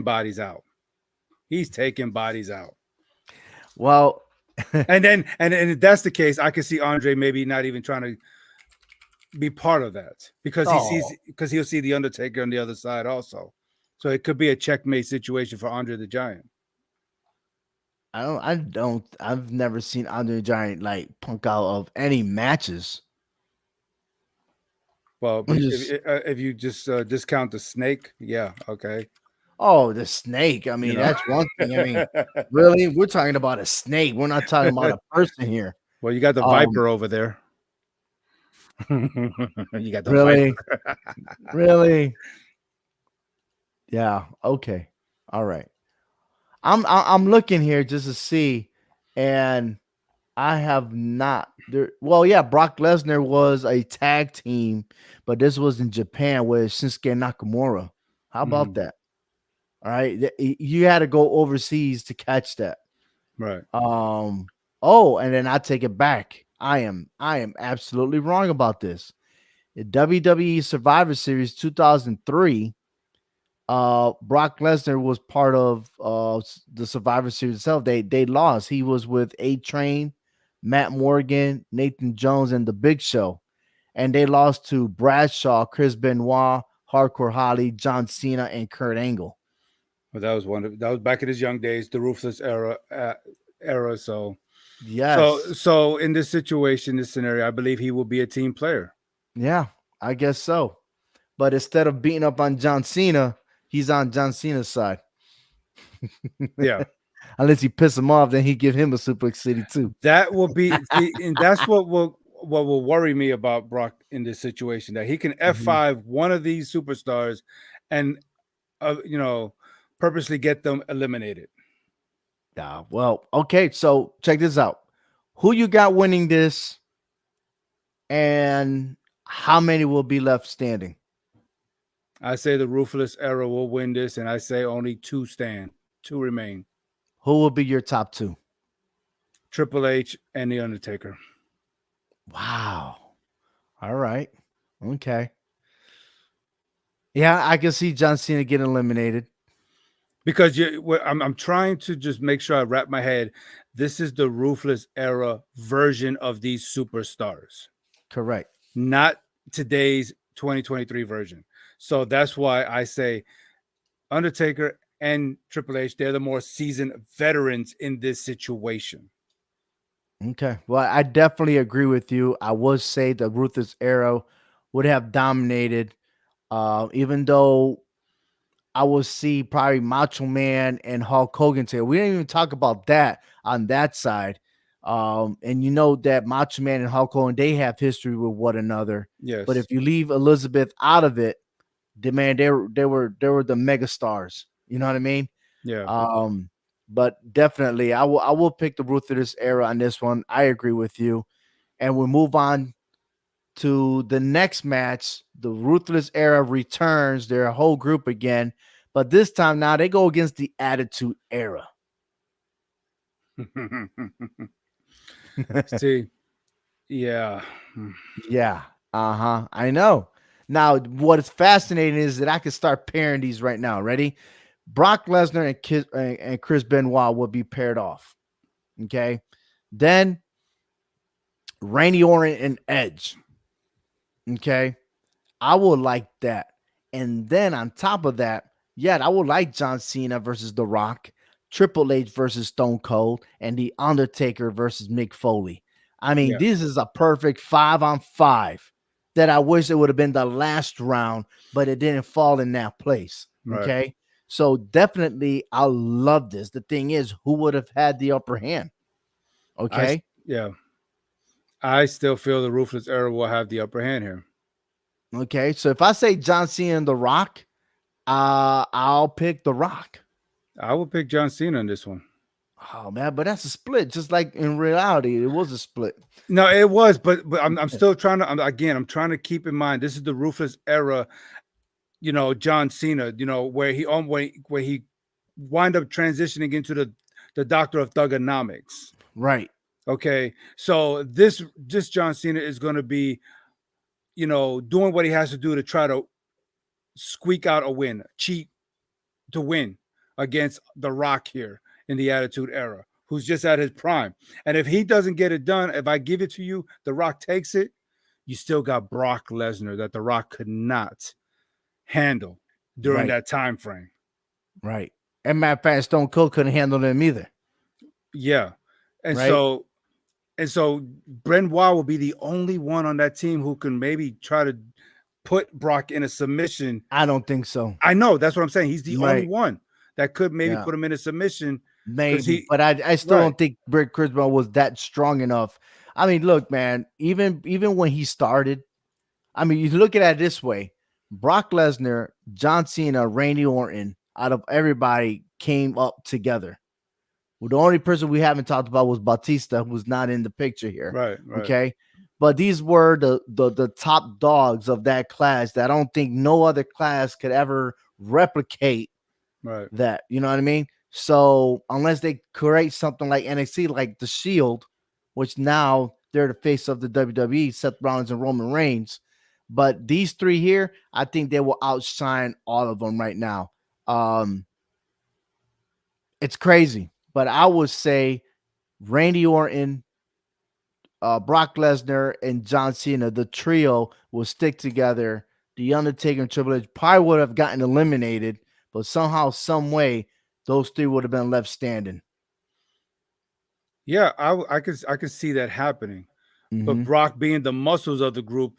bodies out. He's taking bodies out. Well, And if that's the case, I could see Andre maybe not even trying to be part of that oh, because he'll see the Undertaker on the other side also. So it could be a checkmate situation for Andre the Giant. I've never seen Andre the Giant like punk out of any matches. Well, I'm but just if you just discount the snake, yeah, okay, oh, the snake. I you mean, know. that's one thing. I mean, really, we're talking about a snake. We're not talking about a person here. Well, you got the Um, viper over there. You got the really, viper. really, yeah. Okay, all right. I'm looking here just to see, and I have not there. Well, yeah, Brock Lesnar was a tag team, but this was in Japan with Shinsuke Nakamura. How about Mhm. that? All right, you had to go overseas to catch that. Right. Um. Oh, and then I take it back. I am absolutely wrong about this. The WWE Survivor Series 2003. Brock Lesnar was part of the Survivor Series itself. They lost. He was with A Train, Matt Morgan, Nathan Jones, and the Big Show, and they lost to Bradshaw, Chris Benoit, Hardcore Holly, John Cena, and Kurt Angle. But that was back in his young days, the ruthless era. Yes, So in this situation, this scenario, I believe he will be a team player. yeah, I guess so. But instead of beating up on John Cena, he's on John Cena's side. Yeah. Unless he piss him off, then he give him a Suplex City too. That will be see, and that's what will worry me about Brock in this situation, that he can Mhm. F5 one of these superstars and you know, purposely get them eliminated. Yeah. Well, okay. So check this out. Who you got winning this, and how many will be left standing? I say the ruthless era will win this, and I say only two remain. Who will be your top two? Triple H and the Undertaker. Wow. All right. Okay. Yeah, I can see John Cena getting eliminated. Because I'm trying to just make sure I wrap my head. This is the ruthless era version of these superstars, Correct. not today's 2023 version. So that's why I say Undertaker and Triple H, they're the more seasoned veterans in this situation. Okay. Well, I definitely agree with you. I would say the Ruthless era would have dominated, even though I will see probably Macho Man and Hulk Hogan today. We didn't even talk about that on that side. And you know that Macho Man and Hulk Hogan, they have history with one another. But Yes. if you leave Elizabeth out of it, the man, they were the mega stars. You know what I mean? Yeah. Um, but definitely I will pick the Ruthless era on this one. I agree with you. And we'll move on to the next match. The Ruthless Era returns their whole group again, but this time now they go against the Attitude Era. See, yeah. Yeah, I know. Now, what is fascinating is that I can start pairing these right now. Ready? Brock Lesnar and Chris Benoit will be paired off. Okay, then Randy Orton and Edge. Okay, I would like that. And then on top of that, yeah, I would like John Cena versus The Rock, Triple H versus Stone Cold, and The Undertaker versus Mick Foley. I mean, Yeah. this is a perfect 5-on-5 that I wish it would have been the last round, but it didn't fall in that place. Right. Okay. So definitely, I love this. The thing is, who would have had the upper hand? I Okay. yeah. I still feel the Ruthless Era will have the upper hand here. Okay, so if I say John Cena and The Rock, I'll pick The Rock. I will pick John Cena in this one. Oh man, but that's a split. Just like in reality, it was a split. No, it was, but I'm still trying to. I'm trying to keep in mind this is the Ruthless Era. John Cena. Where he where he wind up transitioning into the Doctor of Thugonomics. Right, Okay, so this John Cena is going to be doing what he has to do to try to squeak out a win, cheat to win against The Rock here in the Attitude Era, who's just at his prime. And if he doesn't get it done, if I give it to you, The Rock takes it, you still got Brock Lesnar that The Rock could not handle during right, that time frame. right. And matter of fact, Stone Cold couldn't handle them either. Yeah. And Right? so Benoit will be the only one on that team who can maybe try to put Brock in a submission. I don't think so. I know that's what I'm saying. He's the only Right. one that could maybe Yeah. put him in a submission because Maybe, he but I still right, don't think Brick Christmas was that strong enough. I mean, look, man, even when he started, I mean, you look at it this way: Brock Lesnar, John Cena, Randy Orton, out of everybody, came up together. Well, the only person we haven't talked about was Batista, who's not in the picture here. right, Okay. But these were the top dogs of that class that I don't think no other class could ever replicate right. that. You know what I mean? So unless they create something like NXT, like the Shield, which now they're the face of the WWE, Seth Rollins and Roman Reigns. But these three here, I think they will outshine all of them right now. Um, it's crazy, but I would say Randy Orton, Brock Lesnar, and John Cena, the trio will stick together. The Undertaker and Triple H probably would have gotten eliminated, but somehow, some way, those three would have been left standing. Yeah, I could see that happening. But Hmm. Brock being the muscles of the group,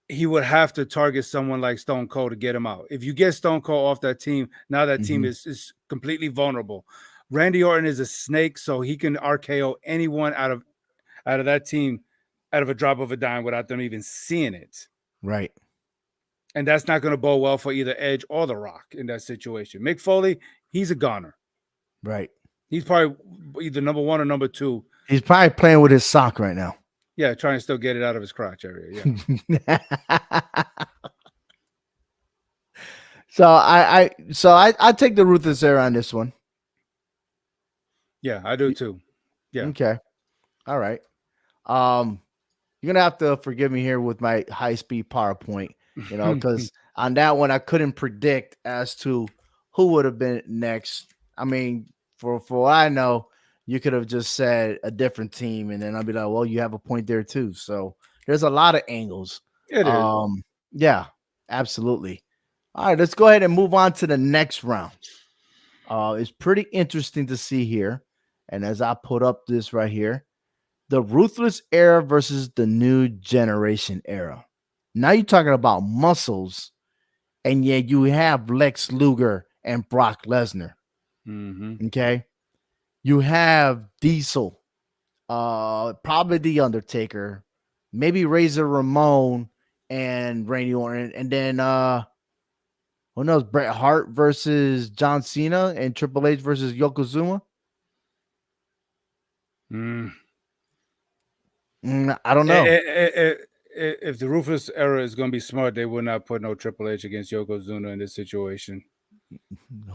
he would have to target someone like Stone Cold to get him out. If you get Stone Cold off that team, now that team Hmm. is completely vulnerable. Randy Orton is a snake, so he can RKO anyone out of that team out of a drop of a dime without them even seeing it. Right, And that's not going to bode well for either Edge or The Rock in that situation. Mick Foley, he's a goner. right. He's probably either number one or number two. He's probably playing with his sock right now. Yeah, trying to still get it out of his crotch area. Yeah. So I take the ruthless error on this one. Yeah, I do too. Yeah. Okay, all right. Um, you're gonna have to forgive me here with my high speed PowerPoint, because on that one I couldn't predict as to who would have been next. I mean, for what I know, you could have just said a different team, and then I'd be like, well, you have a point there too. So there's a lot of angles. It is. Yeah, absolutely. All right, let's go ahead and move on to the next round. It's pretty interesting to see here, and as I put up this right here, the ruthless era versus the new generation era. Now you're talking about muscles, and yet you have Lex Luger and Brock Lesnar. Mm-hmm. Okay, you have Diesel, probably the Undertaker, maybe Razor Ramon and Randy Orton, and then who knows, Bret Hart versus John Cena and Triple H versus Yokozuna. Mm. I don't know. If the Ruthless era is going to be smart, they would not put no Triple H against Yokozuna in this situation.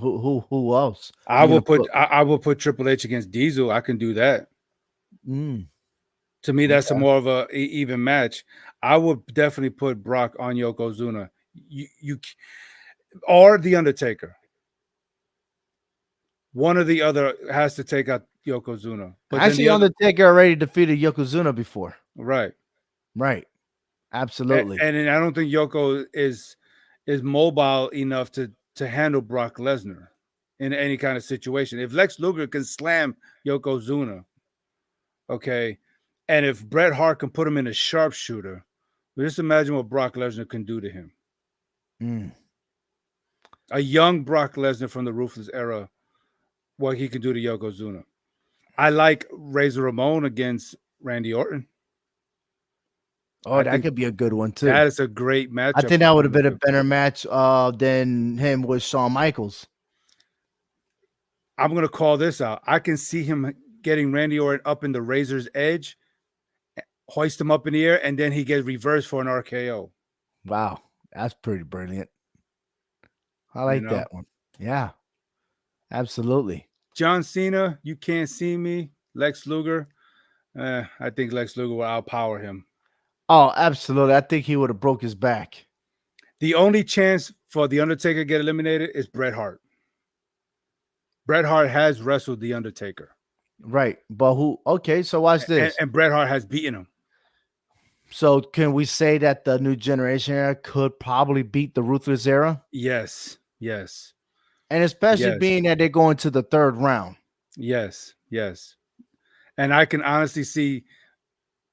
Who else I you will gonna put put? I will put Triple H against Diesel. I can do that. Mm, To me, that's a okay. more of a even match. I would definitely put Brock on Yokozuna. You or the Undertaker. One or the other has to take out Yokozuna. But then Actually, the other Undertaker already defeated Yokozuna before. right. Right. Absolutely. And then I don't think Yoko is mobile enough to handle Brock Lesnar in any kind of situation. If Lex Luger can slam Yokozuna, okay, and if Bret Hart can put him in a sharpshooter, just imagine what Brock Lesnar can do to him. Mm. A young Brock Lesnar from the Ruthless era, what he can do to Yokozuna. I like Razor Ramon against Randy Orton. Oh, I that think could be a good one too. that is a great I matchup think that would have between the been a two. better match than him with Shawn Michaels. I'm gonna call this out. I can see him getting Randy Orton up in the Razor's Edge, hoist him up in the air, and then he gets reversed for an RKO. Wow, that's pretty brilliant. I You like know, that one. Yeah, absolutely. John Cena, you can't see me. Lex Luger, I think Lex Luger will outpower him. Oh, absolutely. I think he would have broke his back. The only chance for the Undertaker to get eliminated is Bret Hart. Bret Hart has wrestled the Undertaker, Right. But who okay, so watch and, this. and Bret Hart has beaten him. So can we say that the new generation era could probably beat the ruthless era? Yes, yes, And especially yes, being that they're going to the third round. yes, yes. And I can honestly see,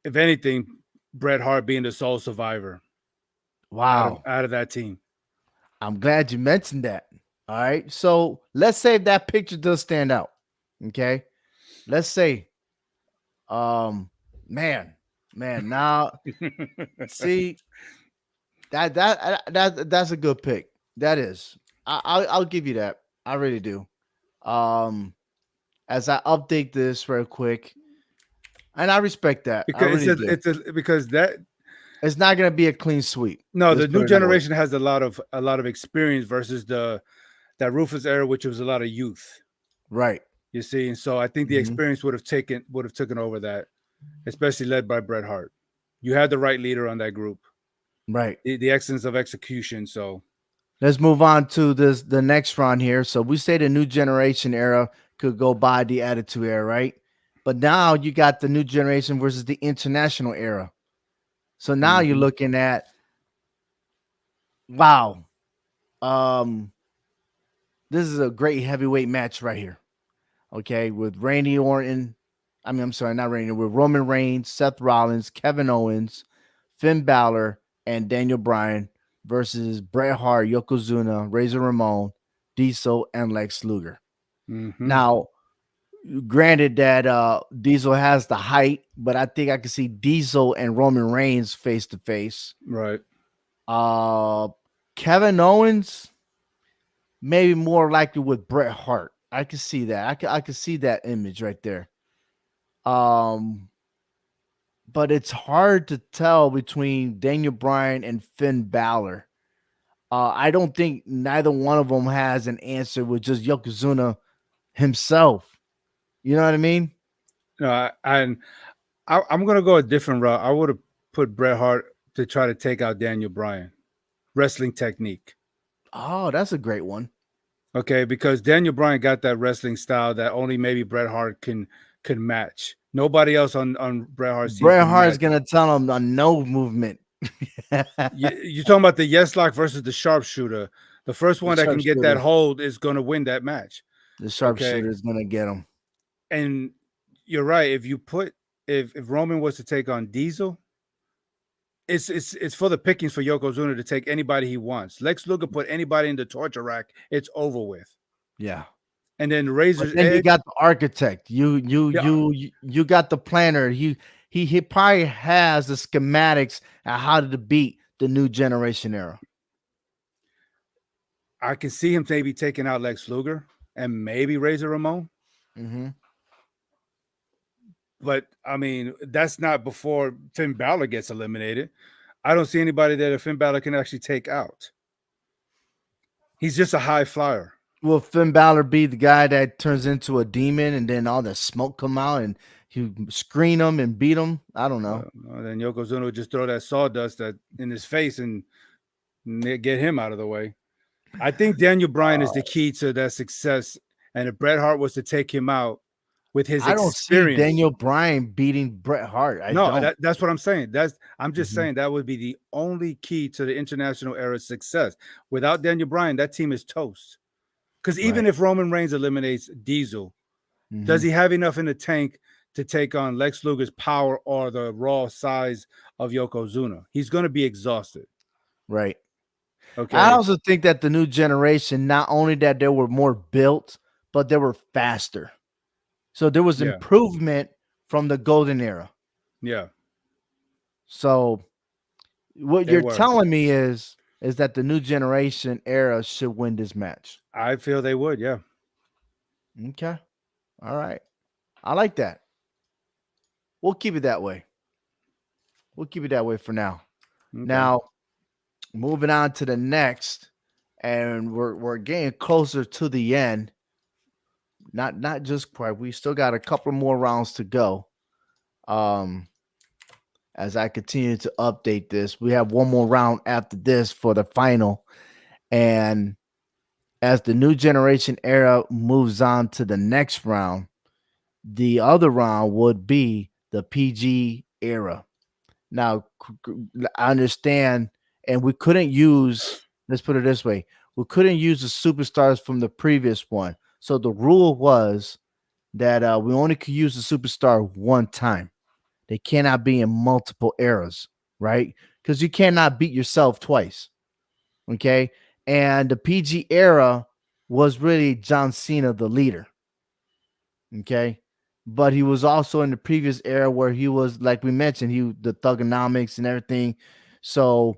if anything, Bret Hart being the sole survivor Wow. out of that team. I'm glad you mentioned that. All right. So let's say if that picture does stand out. Okay. Let's say, um, man, now see that's a good pick. That is. I'll give you that. I really do. Um, as I update this real quick, and I respect that. I because really do. because that It's not gonna be a clean sweep. no, Let's the put new it that way. generation has a lot of experience versus the that Rufus era, which was a lot of youth. Right. You see, and so I think the Hmm. experience would have taken over that, especially led by Bret Hart. You had the right leader on that group, Right. the excellence of execution. So Let's move on to the next round here. So we say the new generation era could go by the attitude era, right? But now you got the new generation versus the international era. So now you're mhm. looking at wow. Um, this is a great heavyweight match right here. Okay, with Randy Orton. I'm sorry, not Randy, with Roman Reigns, Seth Rollins, Kevin Owens, Finn Balor, and Daniel Bryan versus Bret Hart, Yokozuna, Razor Ramon, Diesel, and Lex Luger. Mhm. Now, granted that Diesel has the height, but I think I can see Diesel and Roman Reigns face to face. Right. Uh Kevin Owens, maybe more likely with Bret Hart. I can see that. I can see that image right there. Um, but it's hard to tell between Daniel Bryan and Finn Balor. I don't think neither one of them has an answer with just Yokozuna himself. You know what I mean? No, I'm gonna go a different route. I would have put Bret Hart to try to take out Daniel Bryan. Wrestling technique. Oh, that's a great one. Okay, because Daniel Bryan got that wrestling style that only maybe Bret Hart can match. Nobody else on Bret Hart's team Bret can Hart's match. gonna tell him a no movement. You're talking about the yes lock versus the sharpshooter. The first The one that can get that sharpshooter, hold is going to win that match. the Okay, sharpshooter is gonna get him. and you're right. If Roman was to take on Diesel, it's for the pickings for Yokozuna to take anybody he wants. Lex Luger put anybody in the torture rack. It's over with. Yeah. And then But Razor's then you Edge. got the architect. Yeah, You got the planner. He probably has the schematics on how to beat the new generation era. I can see him maybe taking out Lex Luger and maybe Razor Ramon. Hmm. But I mean, that's not before Finn Balor gets eliminated. I don't see anybody that Finn Balor can actually take out. He's just a high flyer. Will Finn Balor be the guy that turns into a demon and then all the smoke come out and you screen him and beat him? I don't know. Then Yokozuna would just throw that sawdust in his face and get him out of the way. I think Daniel Bryan is the key to that success. And if Bret Hart was to take him out with his I don't see experience, Daniel Bryan beating Bret Hart. I no, don't. that's what I'm saying. I'm just Mhm. saying that would be the only key to the international era success. Without Daniel Bryan, that team is toast. Because even Right. if Roman Reigns eliminates Diesel, does Hmm. he have enough in the tank to take on Lex Luger's power or the raw size of Yokozuna? He's going to be exhausted. Right. I Okay. also think that the new generation, not only that they were more built, but they were faster. So there was Yeah. improvement from the golden era. Yeah. So What They you're were. telling me is that the new generation era should win this match. I feel they would. Yeah. Okay. All right. I like that. We'll keep it that way. We'll keep it that way for now. Okay. Now, moving on to the next, and we're getting closer to the end. Not just quite. We still got a couple more rounds to go. Um, as I continue to update this, we have one more round after this for the final. And as the new generation era moves on to the next round, the other round would be the PG era. Now, I understand, and we couldn't use, let's put it this way, we couldn't use the superstars from the previous one. So the rule was that we only could use the superstar one time. They cannot be in multiple eras, right? Because you cannot beat yourself twice. Okay. And the PG era was really John Cena, the leader. Okay. But he was also in the previous era where he was, like we mentioned, the thugonomics and everything. So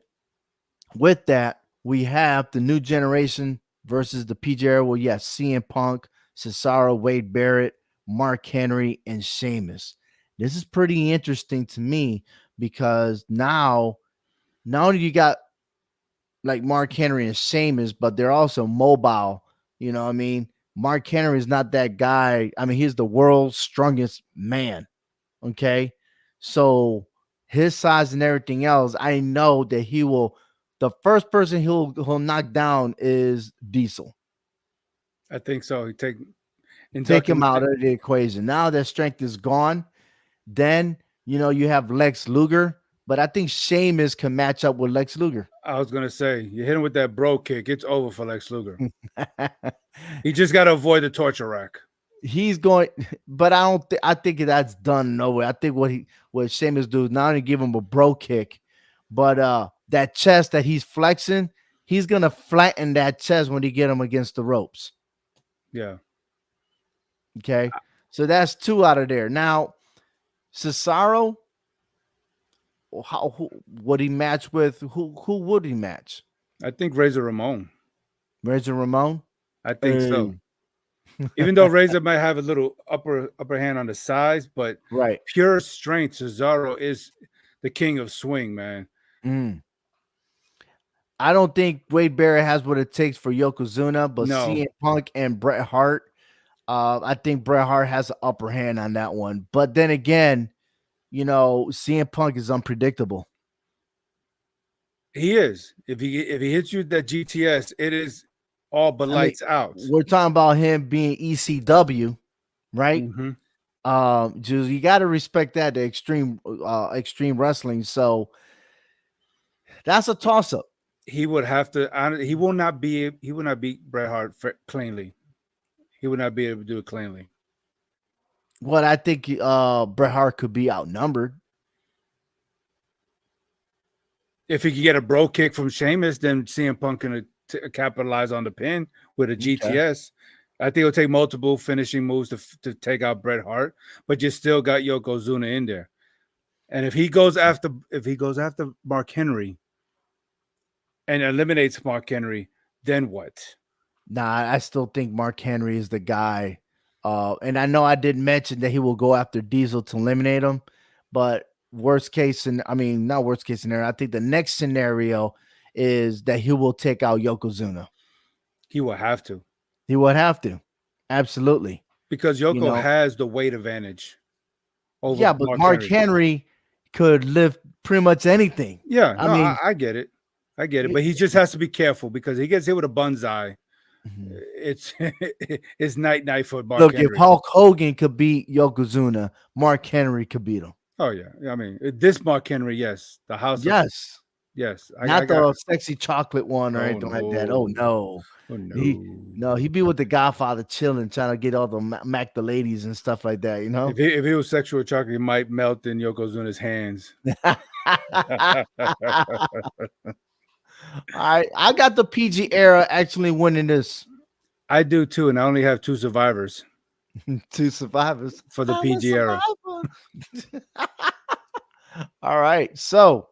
with that, we have the new generation versus the PG era. Well, yes, CM Punk, Cesaro, Wade Barrett, Mark Henry, and Sheamus. This is pretty interesting to me because now not only you got like Mark Henry and Sheamus, but they're also mobile. You know what I mean? Mark Henry is not that guy. I mean, he's the world's strongest man. Okay. So his size and everything else, I know that he will. The first person he'll knock down is Diesel. I think so. You Take induct him him. out of the equation. Now that strength is gone, then you have Lex Luger, but I think Sheamus can match up with Lex Luger. I was gonna say you hit him with that bro kick. It's over for Lex Luger. He just got to avoid the torture rack. He's going, but I don't. I think that's done nowhere. I think what Sheamus do is not only give him a bro kick, but that chest that he's flexing, he's gonna flatten that chest when he get him against the ropes. Yeah. Okay, so that's two out of there. Now Cesaro, how who, would he match with? Who would he match? I think Razor Ramon. Razor Ramon. I think so. Hey. Even though Razor might have a little upper hand on the size, but Right. pure strength, Cesaro is the king of swing, man. Mm. I don't think Wade Barrett has what it takes for Yokozuna, but No, CM Punk and Bret Hart, I think Bret Hart has the upper hand on that one. But then again, CM Punk is unpredictable. he is. If he hits you with that GTS, it is all but I mean, lights out. we're talking about him being ECW, right? Hmm. Just you got to respect that the extreme wrestling. So that's a toss up. He would have to. He will not be. He will not beat Bret Hart cleanly. He would not be able to do it cleanly. What I think Bret Hart could be outnumbered. If he could get a bro kick from Sheamus, then CM Punk can capitalize on the pin with a Okay. GTS. I think it'll take multiple finishing moves to take out Bret Hart, but you still got Yokozuna in there. And if he goes after Mark Henry and eliminates Mark Henry, then what? Nah, I still think Mark Henry is the guy. And I know I did mention that he will go after Diesel to eliminate him, but worst case, and I mean not worst case scenario. I think the next scenario is that he will take out Yokozuna. He will have to He would have to, absolutely. because You Yoko know, has the weight advantage over yeah, but Mark Mark Henry. Henry could lift pretty much anything. Yeah, I no, mean, I get it. I get it, y- but he just has to be careful because he gets hit with a banzai. mhm. It's it's night night for Mark Look, if Henry. Hulk Hogan could beat Yokozuna, Mark Henry could beat him. Oh yeah, I mean this Mark Henry, yes, the house of Yes. yes. I Not got. the sexy chocolate one or Oh anything like that. Oh no, no. oh He no. no, he be with the Godfather chilling, trying to get all the Mac the ladies and stuff like that, you know? If he was sexual chocolate, he might melt in Yokozuna's hands. I got the PG era actually winning this. I do too, and I only have two survivors Two survivors. for the I'm a PG era. survivor. All right. So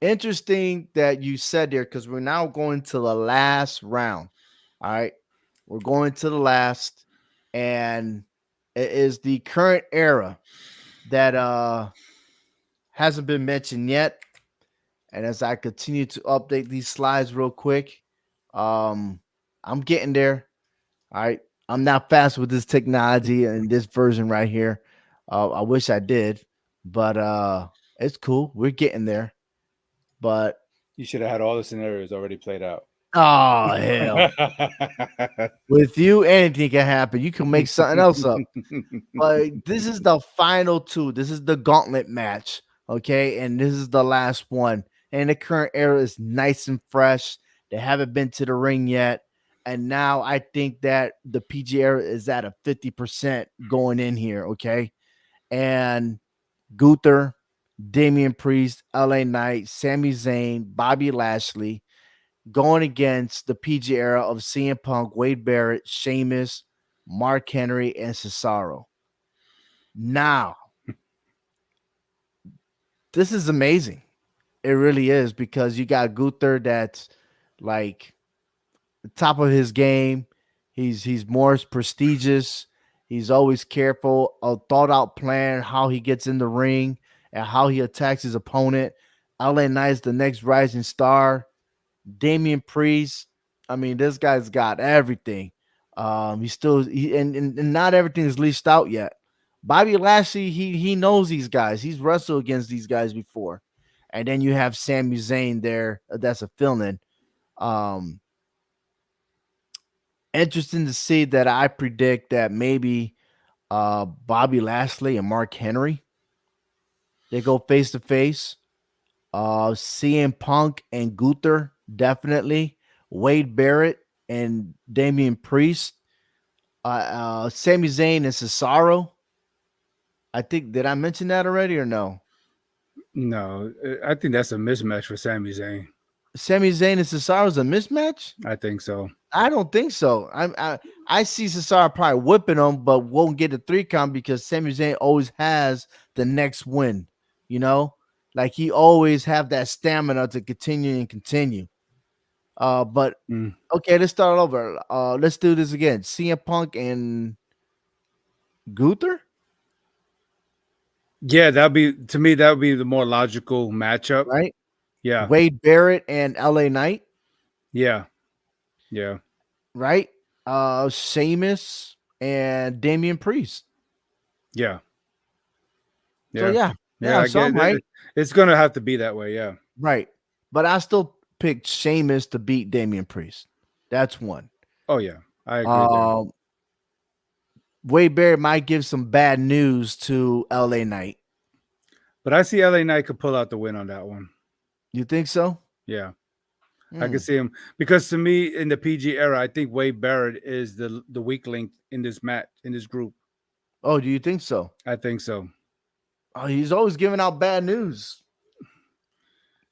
Interesting that you said there because we're now going to the last round. All right. We're going to the last, and it is the current era that hasn't been mentioned yet. And as I continue to update these slides real quick, um, I'm getting there. All right. I'm not fast with this technology and this version right here. I wish I did, but it's cool. We're getting there. But You should have had all the scenarios already played out. oh hell. With you, anything can happen. You can make something else up. But this is the final two. This is the gauntlet match. Okay. And this is the last one. And the current era is nice and fresh. They haven't been to the ring yet. And now I think that the PG era is at a 50% going in here. Okay. And Gunther, Damian Priest, LA Knight, Sami Zayn, Bobby Lashley going against the PG era of CM Punk, Wade Barrett, Sheamus, Mark Henry, and Cesaro. Now, this is amazing. It really is because you got Gunther that's like the top of his game. He's more prestigious. He's always careful, a thought out plan, how he gets in the ring and how he attacks his opponent. LA Knight's the next rising star. Damian Priest. I mean, this guy's got everything. He's still and not everything is leashed out yet. Bobby Lashley, he knows these guys. He's wrestled against these guys before. And then you have Sami Zayn there. That's a fill-in. Um, Interesting to see that I predict that maybe Bobby Lashley and Mark Henry they go face to face. CM Punk and Gunther definitely. Wade Barrett and Damian Priest. Sami Zayn and Cesaro. I think did I mention that already or no? No, I think that's a mismatch for Sami Zayn. Sami Zayn and Cesaro is a mismatch. I think so. I don't think so. I see Cesaro probably whipping him, but won't get a 3 count because Sami Zayn always has the next win. You know, like he always have that stamina to continue and continue. But Mm. okay, let's start over. Let's do this again. CM Punk and Gunther, Yeah, that'd be to me. That would be the more logical matchup. right? Yeah, Wade Barrett and LA Knight, yeah, yeah, right? Sheamus and Damian Priest. yeah, So yeah, yeah, yeah. yeah. I So I'm get it. right, It's gonna have to be that way. Yeah. right. But I still picked Sheamus to beat Damian Priest. That's one. Oh yeah, I agree there. Um, Wade Barrett might give some bad news to LA Knight. But I see LA Knight could pull out the win on that one. You think so? Yeah, I can Hmm. see him because to me in the PG era, I think Wade Barrett is the weak link in this match in this group. Oh, do you think so? I think so. Oh, he's always giving out bad news.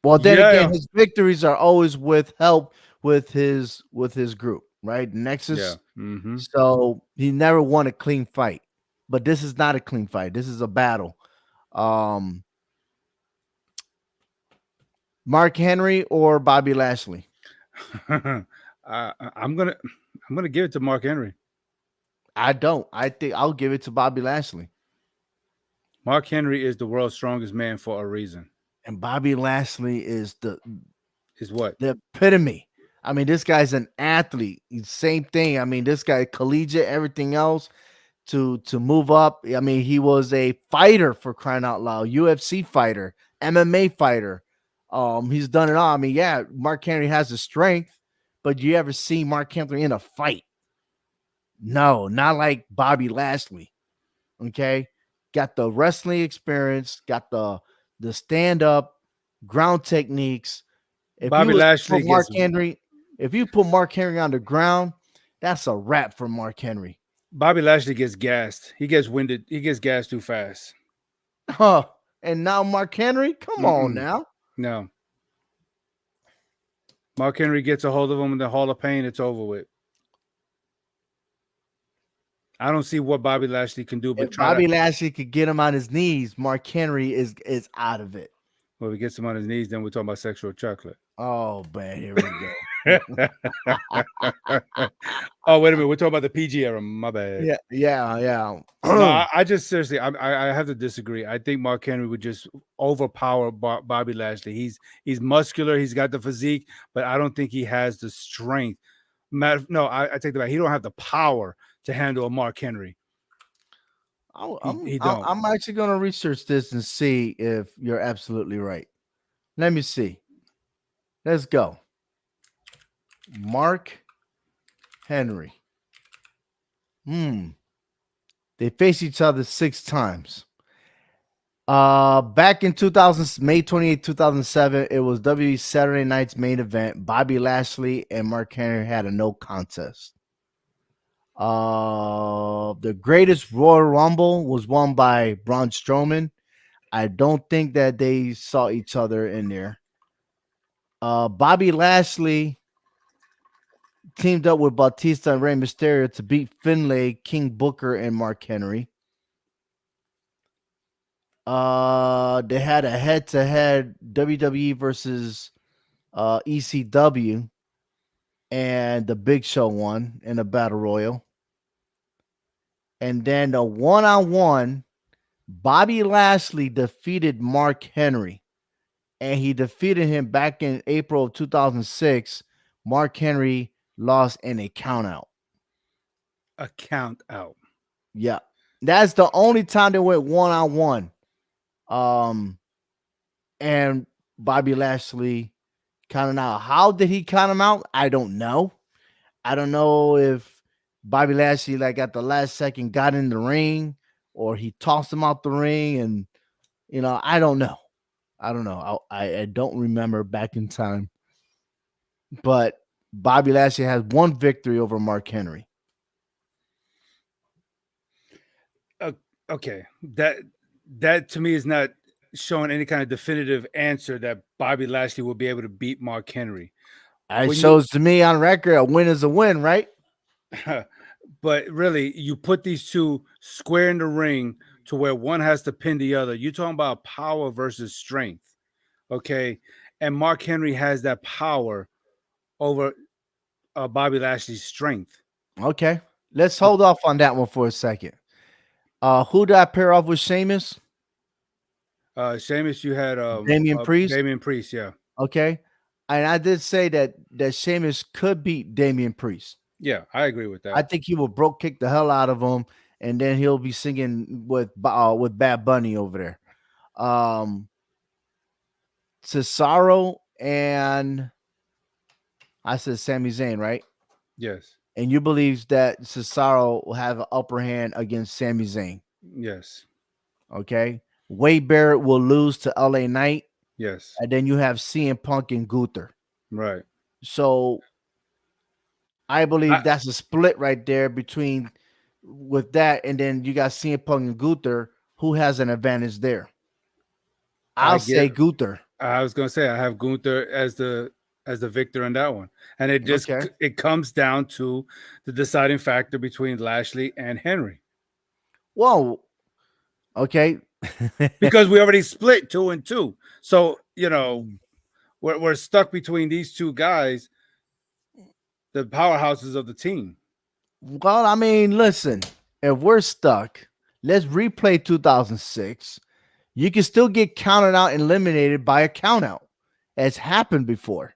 Well, then again, Yeah, his victories are always with help with his group, right? yeah. Nexus. Mm-hmm. So he never won a clean fight. But this is not a clean fight. This is a battle. Um, Mark Henry or Bobby Lashley? I'm gonna give it to Mark Henry. I don't. I think I'll give it to Bobby Lashley. Mark Henry is the world's strongest man for a reason. And Bobby Lashley is the Is what? the epitome. I mean, this guy's an athlete. Same thing. I mean, this guy collegiate, everything else to move up. I mean, he was a fighter for crying out loud, UFC fighter, MMA fighter. He's done it all. I mean, yeah, Mark Henry has the strength, but you ever see Mark Henry in a fight? No, not like Bobby Lashley. Okay, got the wrestling experience, got the stand up ground techniques. If you Bobby was to put Lashley Mark gets Henry, if you put Mark Henry on the ground, that's a wrap for Mark Henry. Bobby Lashley gets gassed. He gets winded. He gets gassed too fast. Huh. And now Mark Henry, come on Mm-mm. now. No. Mark Henry gets a hold of him in the Hall of Pain. It's over with. I don't see what Bobby Lashley can do but If try to. Bobby Lashley could get him on his knees, Mark Henry is out of it. When we get him on his knees, then we're talking about sexual chocolate. Oh man, here we go. Oh, wait a minute. We're talking about the PG era. My bad. Yeah, yeah, No, yeah. I just seriously, I have to disagree. I think Mark Henry would just overpower Bobby Lashley. He's muscular. He's got the physique, but I don't think he has the strength. No, I take that back. He don't have the power to handle a Mark Henry. He don't. I'm actually gonna research this and see if you're absolutely right. Let me see. Let's go. Mark Henry. Hmm. They faced each other 6 times. Back in 2000, May 28, 2007, it was WWE Saturday Night's main event. Bobby Lashley and Mark Henry had a no contest. The greatest Royal Rumble was won by Braun Strowman. I don't think that they saw each other in there. Bobby Lashley teamed up with Batista and Rey Mysterio to beat Finlay, King Booker, and Mark Henry. They had a head-to-head WWE versus ECW, and the Big Show won in a battle royal. And then the one-on-one, Bobby Lashley defeated Mark Henry, and he defeated him back in April of 2006. Mark Henry lost in a countout. A count out. Yeah, that's the only time they went one-on-one. Um, and Bobby Lashley counted out. How did he count him out? I don't know. I don't know if Bobby Lashley, like at the last second, got in the ring or he tossed him out the ring, and I don't know. I don't know. I don't remember back in time, but Bobby Lashley has one victory over Mark Henry. Uh, okay, that to me is not showing any kind of definitive answer that Bobby Lashley will be able to beat Mark Henry. It When you, shows to me on record a win is a win, right? but really, you put these two square in the ring to where one has to pin the other. You're talking about power versus strength, okay? And Mark Henry has that power over Bobby Lashley's strength. Okay. Let's hold off on that one for a second. Who did I pair off with Sheamus? Sheamus, you had Damian Priest. Damian Priest, yeah, Okay. And I did say that Sheamus could beat Damian Priest. yeah, I agree with I that. think he will broke kick the hell out of him, and then he'll be singing with Bad Bunny over there. Cesaro and I said Sami Zayn, right? Yes, And you believe that Cesaro will have an upper hand against Sami Zayn. yes, Okay. Wade Barrett will lose to LA Knight. yes, And then you have CM Punk and Gunther. right. So I I, believe that's a split right there between with that, and then you got CM Punk and Gunther. Who has an advantage there? I I'll get. say Gunther. I was gonna say I have Gunther as the victor in that one, and Okay. it comes down to the deciding factor between Lashley and Henry Whoa. Okay. because we already split 2-2. So we're stuck between these two guys, the powerhouses of the team. Well, I mean, listen, if we're stuck, let's replay 2006. You can still get counted out and eliminated by a countout. It's happened before.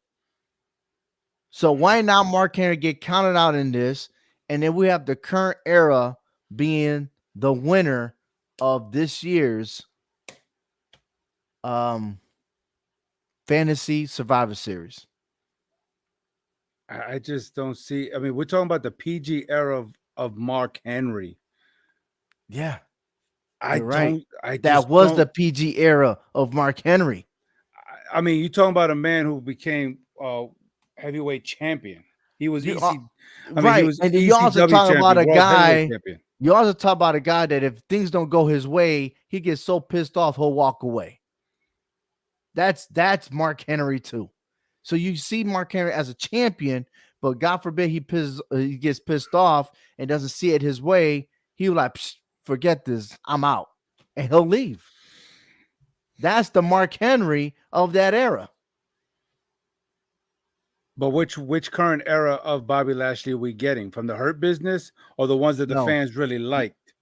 So why not Mark Henry get counted out in this? And then we have the current era being the winner of this year's um fantasy survivor series. I just don't see. I mean, we're talking about the PG era of Mark Henry. Yeah, I you're right. don't. I That just was the don't. PG era of Mark Henry. I mean, you're talking about a man who became heavyweight champion. He was You are EC. I mean, he right. was And then you also ECW talk about champion, a world heavyweight guy. champion. You also talk about a guy that if things don't go his way, he gets so pissed off he'll walk away. That's Mark Henry too. So you see Mark Henry as a champion, but God forbid he gets pissed off and doesn't see it his way. He'll like, forget this, I'm out, and he'll leave. That's the Mark Henry of that era. But which current era of Bobby Lashley are we getting? From the Hurt Business or the ones that the No, fans really he, liked?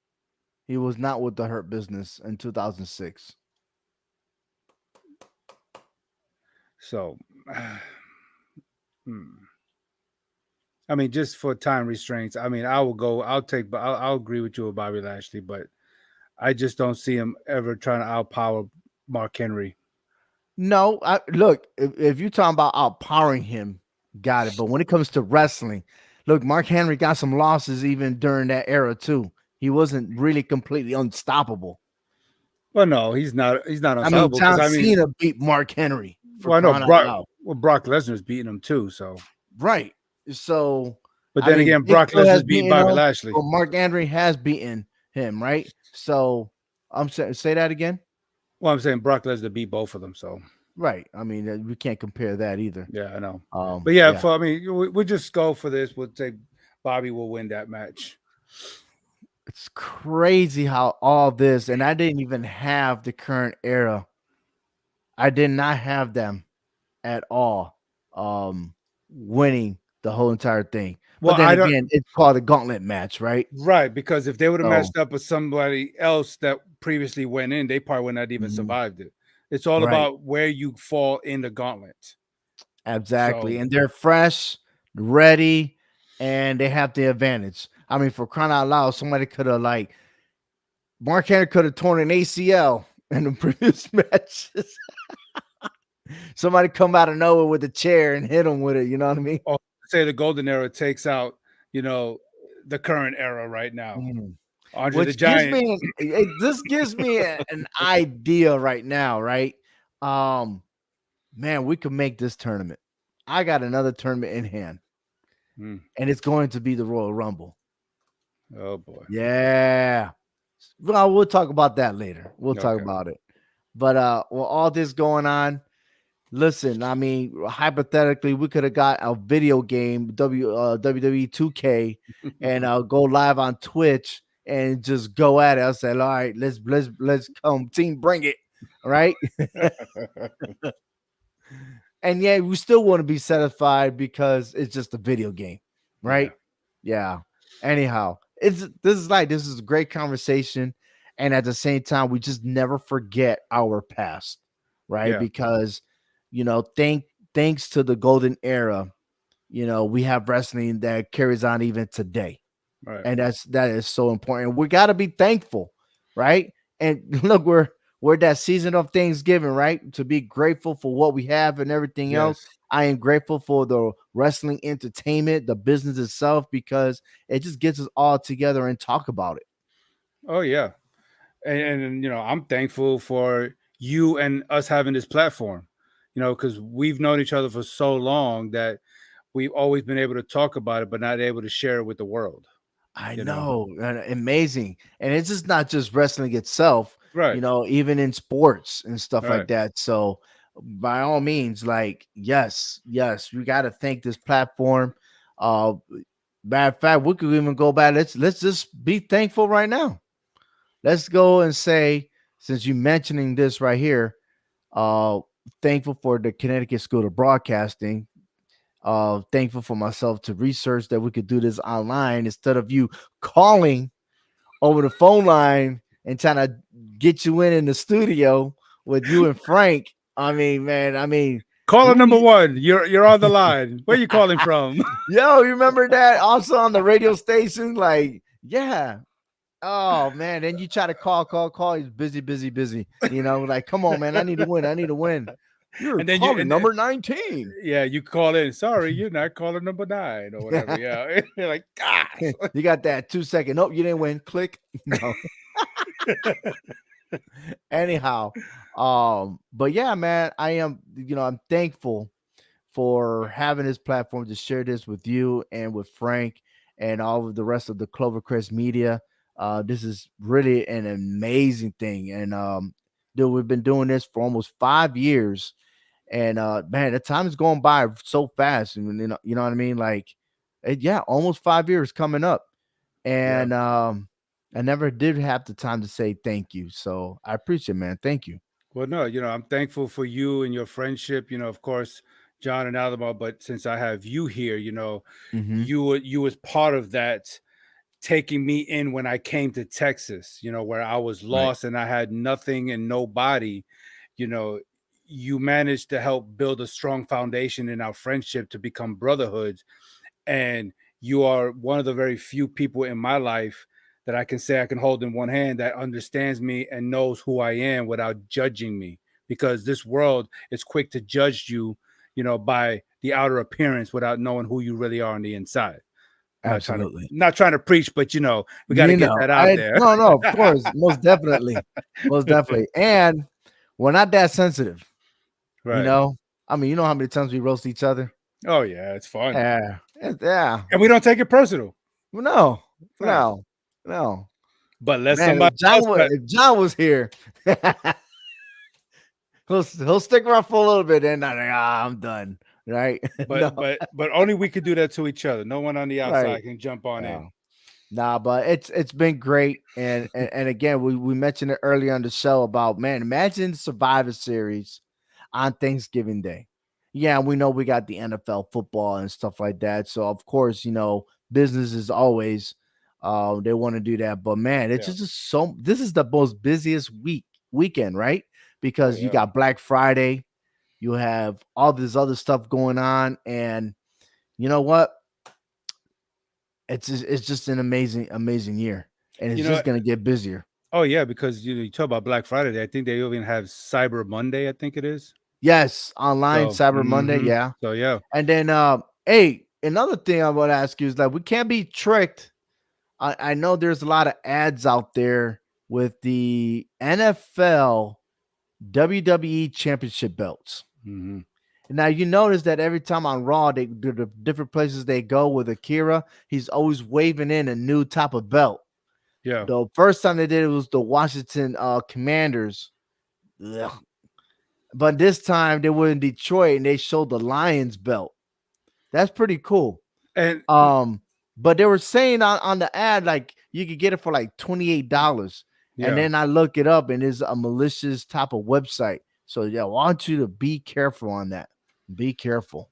he was not with the Hurt Business in 2006. So, hmm. I mean, just for time restraints, I mean, I will go. I'll take. I'll agree with you with Bobby Lashley, but I just don't see him ever trying to outpower Mark Henry. No, look, if you're talking about outpowering him, got it. But when it comes to wrestling, look, Mark Henry got some losses even during that era too. He wasn't really completely unstoppable. Well, no, he's not. He's not I mean, unstoppable because John I mean, Cena beat Mark Henry for well, I know crying out Brock. loud. Well, Brock Lesnar's beating him too. So, Right. So, but I then mean, again, Big Brock Show has Lesnar's beating beaten Bobby him, Lashley. but Mark Henry has beaten him, right? So, I'm saying, say that again. Well, I'm saying Brock Lesnar beat both of them. So, Right. I mean, we can't compare that either. yeah, I know. But yeah, Yeah. for I mean, we just go for this. We'll say Bobby will win that match. It's crazy how all this, and I didn't even have the current era. I did not have them at all. Winning the whole entire thing. Well, But then I don't. again, it's called a gauntlet match, right? Right, because if they would have So, matched up with somebody else that previously went in, they probably would not even mhm, survived it. It's all right. about where you fall in the gauntlet. Exactly. So, And they're fresh, ready, and they have the advantage. I mean, for crying out loud, somebody could have like Mark Henry could have torn an ACL in the previous matches. Somebody come out of nowhere with a chair and hit him with it. You know what I mean? or say the golden era takes out, you know, the current era right now. Mhm. Andre the Which gives Giant. me this gives me an idea right now, right? Um, man, we could make this tournament. I got another tournament in hand, Hmm. and it's going to be the Royal Rumble. Oh boy. Yeah. Well, we'll talk about that later. We'll talk Okay. about it. But with all this going on, listen, I mean, hypothetically, we could have got a video game, WWE 2K, and go live on Twitch and just go at it. I said, all right, let's come, team, bring it, right? And yeah, we still want to be satisfied because it's just a video game, Yeah. right? Yeah. Anyhow, this is a great conversation, and at the same time, we just never forget our past, right? Yeah. Because thanks to the golden era, we have wrestling that carries on even today, Right. and that is so important. We got to be thankful, right? And look, we're that season of Thanksgiving, right? To be grateful for what we have and everything else. Yes. I am grateful for the wrestling entertainment, the business itself, because it just gets us all together and talk about it. Oh yeah. And you know, I'm thankful for you and us having this platform. You know, because we've known each other for so long that we've always been able to talk about it, but not able to share it with the world. I You know. know, amazing, and it's just not just wrestling itself, Right. even in sports and stuff like Right. that. So, by all means, like, yes, we got to thank this platform. Uh, Matter of fact, we could even go back. Let's just be thankful right now. Let's go and say, since you mentioning this right here, uh, thankful for the Connecticut School of Broadcasting, thankful for myself to research that we could do this online instead of you calling over the phone line and trying to get you in the studio with you and Frank. I mean, man, Caller number we one, you're on the line. Where you calling from? yo, you remember that also on the radio station? Like, yeah. Oh man, then you try to call. He's busy, busy, busy. Like, come on, man, I need to win. I need to win. You're and then you calling and number 19. yeah, you call in. Sorry, you're not caller number 9 or whatever. Yeah, you're like, gosh. You got that 2 second. Nope, you didn't win. Click. No. Anyhow, but yeah, man, I'm thankful for having this platform to share this with you and with Frank and all of the rest of the Clovercrest media. This is really an amazing thing. And dude, we've been doing this for almost 5 years. And man, the time is going by so fast. And you know what I mean? Like, yeah, almost 5 years coming up. Yeah. And I never did have the time to say thank you. So I appreciate it, man. Thank you. Well, no, I'm thankful for you and your friendship. Of course, John and Alamo. But since I have you here, Hmm. you was part of that, taking me in when I came to Texas. Where I was Right. lost and I had nothing and nobody. You know, you managed to help build a strong foundation in our friendship to become brotherhoods, and you are one of the very few people in my life that I can say I can hold in one hand that understands me and knows who I am without judging me, because this world is quick to judge you, by the outer appearance without knowing who you really are on the inside. I'm Absolutely. not trying to preach, but we got to You get know, that out I there. no, no, of course, most definitely, and we're not that sensitive. You Right. know, I mean, you know how many times we roast each other? Oh yeah, it's fun. Yeah, yeah. And we don't take it personal. No, Nah. no, no. But let Man, somebody else cut. If John was here, he'll stick around for a little bit, and I'm like, I'm done. Right? No, But only we could do that to each other. No one on the right. outside can jump on Yeah. in. Nah, but it's been great, and again, we mentioned it earlier on the show about, man, imagine Survivor Series on Thanksgiving Day. Yeah, we know we got the NFL football and stuff like that, so of course, business is always they want to do that, but man, it's Yeah. just so this is the most busiest weekend, right? Oh Because you yeah. got Black Friday, you have all this other stuff going on, and you know what? It's just an amazing year, and it's You know. just gonna get busier. Oh yeah, because you talk about Black Friday. I think they even have Cyber Monday. I think it is. Yes, online So. Cyber Monday, yeah. So yeah. And then, hey, another thing I want to ask you is that we can't be tricked. I know there's a lot of ads out there with the NFL WWE Championship belts. hmm Now you notice that every time on Raw, they do the different places they go with Akira, he's always waving in a new type of belt. Yeah. The first time they did it was the Washington Commanders. Ugh. But this time they were in Detroit and they showed the Lions belt. That's pretty cool. And Um, but they were saying on the ad like you could get it for like $28. And yeah, then I look it up and it's a malicious type of website. So yeah, I want you to be careful on that. Be careful.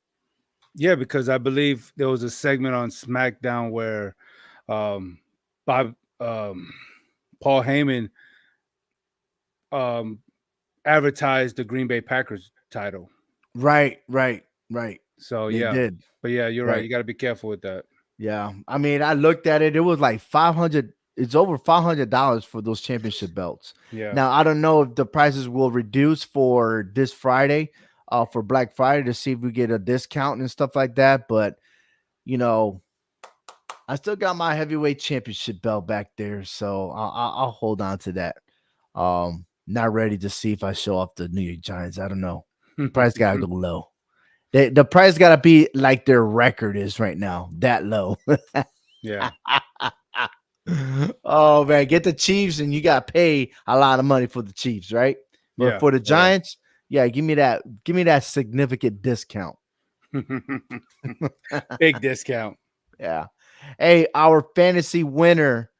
yeah, because I believe there was a segment on SmackDown where um Bob Paul Heyman um advertised the Green Bay Packers title. Right, right, right. So They yeah. did. But yeah, you're right. Right. You got to be careful with that. Yeah. I mean, I looked at it. It was like 500. It's over $500 for those championship belts. Yeah. Now, I don't know if the prices will reduce for this Friday, for Black Friday, to see if we get a discount and stuff like that. But, you know, I still got my heavyweight championship belt back there. So I'll hold on to that. Not ready to see if I show off the New York Giants. I don't know. Price got to go low. The price got to be like their record is right now, that low. Yeah. Oh man, get the Chiefs and you got to pay a lot of money for the Chiefs, right? But Yeah. for the Yeah. Giants, yeah, give me that significant discount. Big discount. Yeah. Hey, our fantasy winner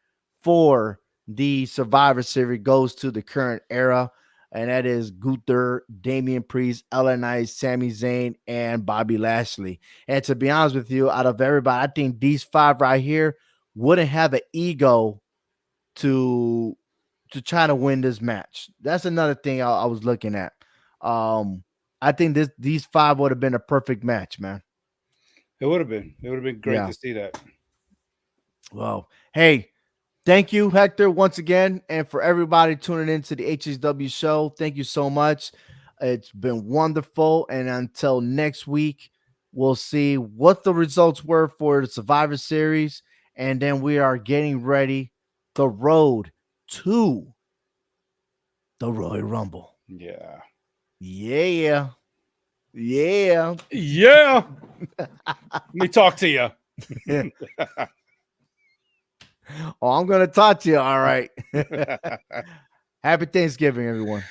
for the Survivor Series goes to the current era, and that is Gunther, Damian Priest, LNI, Sami Zayn, and Bobby Lashley. And to be honest with you, out of everybody, I think these five right here wouldn't have an ego to try to win this match. That's another thing I was looking at. I think these five would have been a perfect match, man. It would have been. It would have been great Yeah. to see that. Well, hey, thank you, Hector, once again. And for everybody tuning into the HSW show, thank you so much. It's been wonderful. And until next week, we'll see what the results were for the Survivor Series. And then we are getting ready the road to the Royal Rumble. Yeah. Yeah. Yeah. Yeah. Let me talk to you. Oh, I'm going to talk to you. All right. Happy Thanksgiving, everyone.